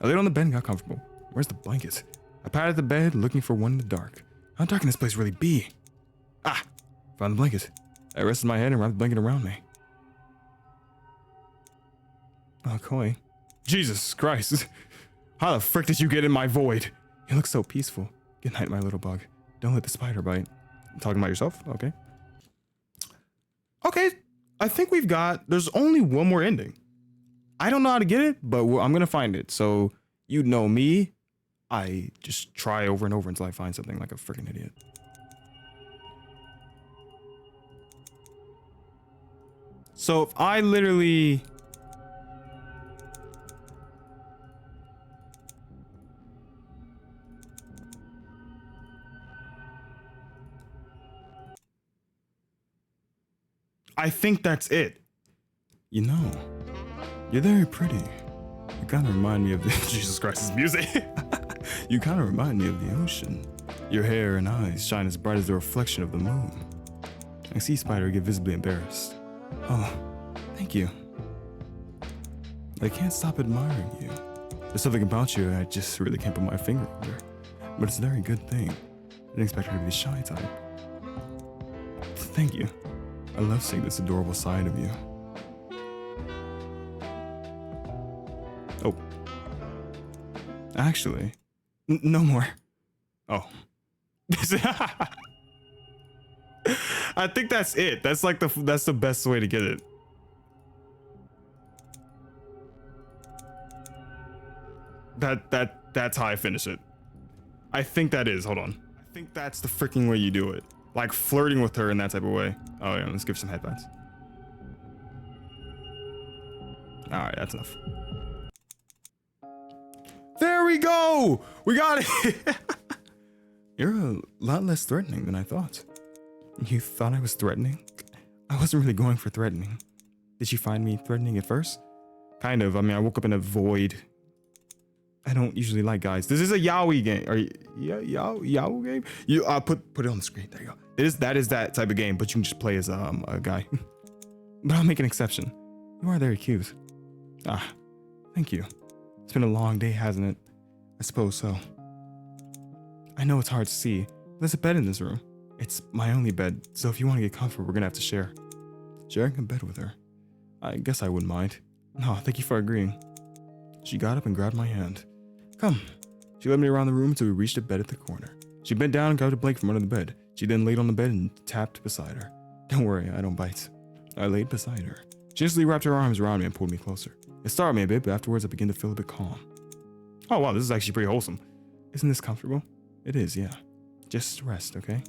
I laid on the bed and got comfortable. Where's the blanket? I patted the bed, looking for one in the dark. How dark can this place really be? Ah, found the blanket. I rested my head and wrapped the blanket around me. Oh, Koi. Jesus Christ. How the frick did you get in my void? You look so peaceful. Good night, my little bug. Don't let the spider bite. Talking about yourself? Okay. Okay, I think there's only one more ending. I don't know how to get it, but I'm gonna find it. So, you know me, I just try over and over until I find something like a freaking idiot. So if I literally... I think that's it. You know, you're very pretty. You kind of remind me of the... Jesus Christ, this music. You kind of remind me of the ocean. Your hair and eyes shine as bright as the reflection of the moon. I see Spider get visibly embarrassed. Oh, thank you. I can't stop admiring you. There's something about you I just really can't put my finger under. But it's a very good thing. I didn't expect her to be the shy type. Thank you. I love seeing this adorable side of you. Oh. Actually, no more. Oh. I think that's it. That's like that's the best way to get it. That's how I finish it. I think that is. Hold on. I think that's the freaking way you do it. Like flirting with her in that type of way. Oh yeah, let's give some headbands. All right, that's enough. There we go. We got it. You're a lot less threatening than I thought. You thought I was threatening? I wasn't really going for threatening. Did you find me threatening at first? Kind of. I mean, I woke up in a void. I don't usually like guys. This is a yaoi game. Are you yaoi game? You put it on the screen. There you go. That is that type of game, but you can just play as a guy. But I'll make an exception. You are very cute. Ah, thank you. It's been a long day, hasn't it? I suppose so. I know it's hard to see. There's a bed in this room. It's my only bed, so if you want to get comfortable, we're gonna have to share. Sharing a bed with her? I guess I wouldn't mind. No, thank you for agreeing. She got up and grabbed my hand. Come. She led me around the room until we reached a bed at the corner. She bent down and grabbed a blanket from under the bed. She then laid on the bed and tapped beside her. Don't worry, I don't bite. I laid beside her. She instantly wrapped her arms around me and pulled me closer. It startled me a bit, but afterwards I began to feel a bit calm. Oh wow, this is actually pretty wholesome. Isn't this comfortable? It is, yeah. Just rest, okay?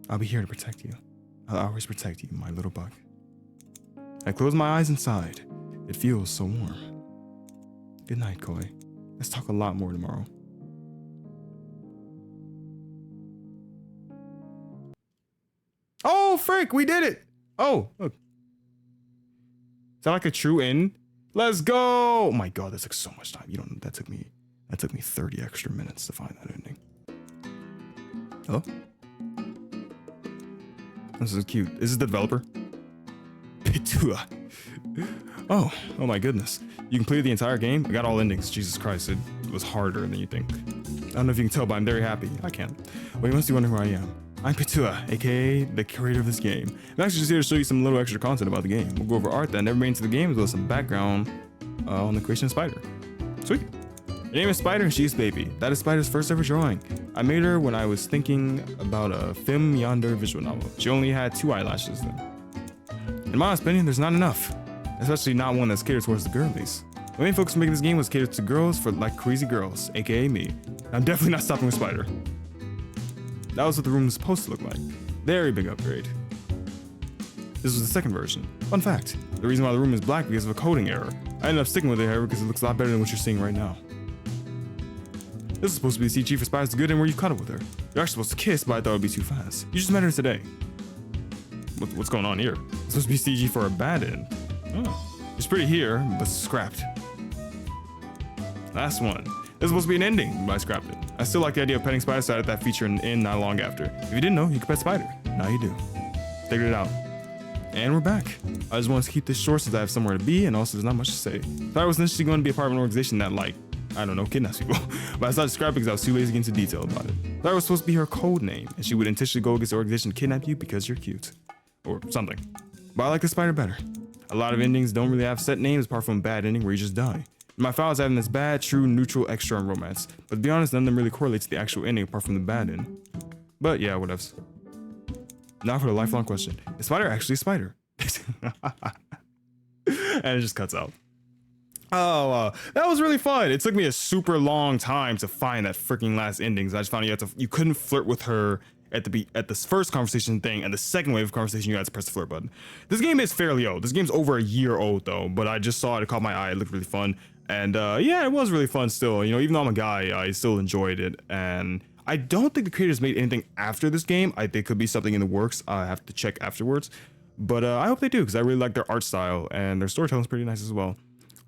I'll be here to protect you. I'll always protect you, my little bug. I closed my eyes and sighed. It feels so warm. Good night, Koi. Let's talk a lot more tomorrow. Oh, frick, we did it! Oh, look. Is that like a true end? Let's go! Oh my god, that took so much time. You don't know, that took me 30 extra minutes to find that ending. Hello? This is cute. Is this the developer? Pitua. Oh my goodness. You completed the entire game? I got all endings. Jesus Christ, it was harder than you think. I don't know if you can tell, but I'm very happy. I can. Well, you must be wondering who I am. I'm Pitua, aka the curator of this game. I'm actually just here to show you some little extra content about the game. We'll go over art that never made into the game, as well as some background on the creation of Spider. Sweet. Her name is Spider and she's Baby. That is Spider's first ever drawing. I made her when I was thinking about a film Yandere visual novel. She only had 2 eyelashes then. In my opinion, there's not enough. Especially not one that's catered towards the girlies. The main focus of making this game was catered to girls for like crazy girls, aka me. I'm definitely not stopping with Spider. That was what the room was supposed to look like. Very big upgrade. This was the second version. Fun fact, the reason why the room is black because of a coding error. I ended up sticking with it, however, because it looks a lot better than what you're seeing right now. This is supposed to be the CG for Spider's good and where you cuddle with her. You're actually supposed to kiss, but I thought it would be too fast. You just met her today. What's going on here? It's supposed to be CG for a bad end. Oh. It's pretty here, but scrapped. Last one. This is supposed to be an ending, but I scrapped it. I still like the idea of petting Spider, so I added that feature in not long after. If you didn't know, you could pet Spider. Now you do. Figured it out. And we're back. I just want to keep this short since I have somewhere to be, and also there's not much to say. Thought I was initially going to be a part of an organization that, like, I don't know, kidnaps people. But I decided to scrap it because I was too lazy to get into detail about it. Thought it was supposed to be her code name, and she would intentionally go against the organization to kidnap you because you're cute. Or something. But I like the Spider better. A lot of endings don't really have set names apart from a bad ending where you just die. In my files, I have this bad, true, neutral, extra, and romance. But to be honest, none of them really correlate to the actual ending apart from the bad end. But yeah, whatevs. Now for the lifelong question. Is Spider actually a spider? And it just cuts out. Oh, that was really fun. It took me a super long time to find that freaking last endings. I just found you couldn't flirt with her at this first conversation thing, and the second wave of conversation you had to press the flirt button. This game is fairly old. This game's over a year old though, but I just saw it. It caught my eye. It looked really fun, and yeah, it was really fun still. You know, even though I'm a guy, I still enjoyed it, and I don't think the creators made anything after this game. I think could be something in the works. I have to check afterwards, but I hope they do because I really like their art style and their storytelling is pretty nice as well.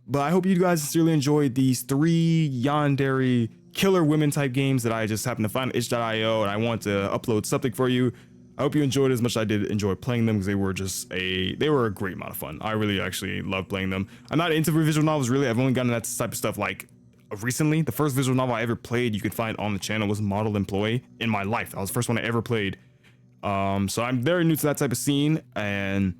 But I hope you guys sincerely enjoyed these 3 Yandere killer women type games that I just happened to find on itch.io, and I want to upload something for you. I hope you enjoyed it as much as I did enjoy playing them because they were a great amount of fun. I really actually love playing them. I'm not into visual novels really. I've only gotten that type of stuff like recently. The first visual novel I ever played you could find on the channel was Model Employee in my life. That was the first one I ever played. So I'm very new to that type of scene, and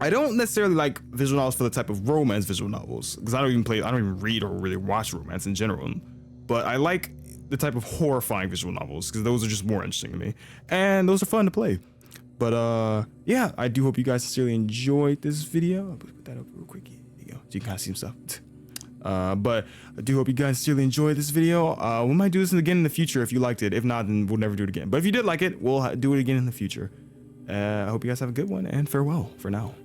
I don't necessarily like visual novels for the type of romance visual novels because I don't even read or really watch romance in general. But I like the type of horrifying visual novels because those are just more interesting to me, and those are fun to play. But yeah, I do hope you guys sincerely enjoyed this video. I'll put that up real quick. There you go, so you can kind of see some stuff. But I do hope you guys sincerely enjoyed this video. We might do this again in the future if you liked it. If not, then we'll never do it again. But if you did like it, we'll do it again in the future. I hope you guys have a good one, and farewell for now.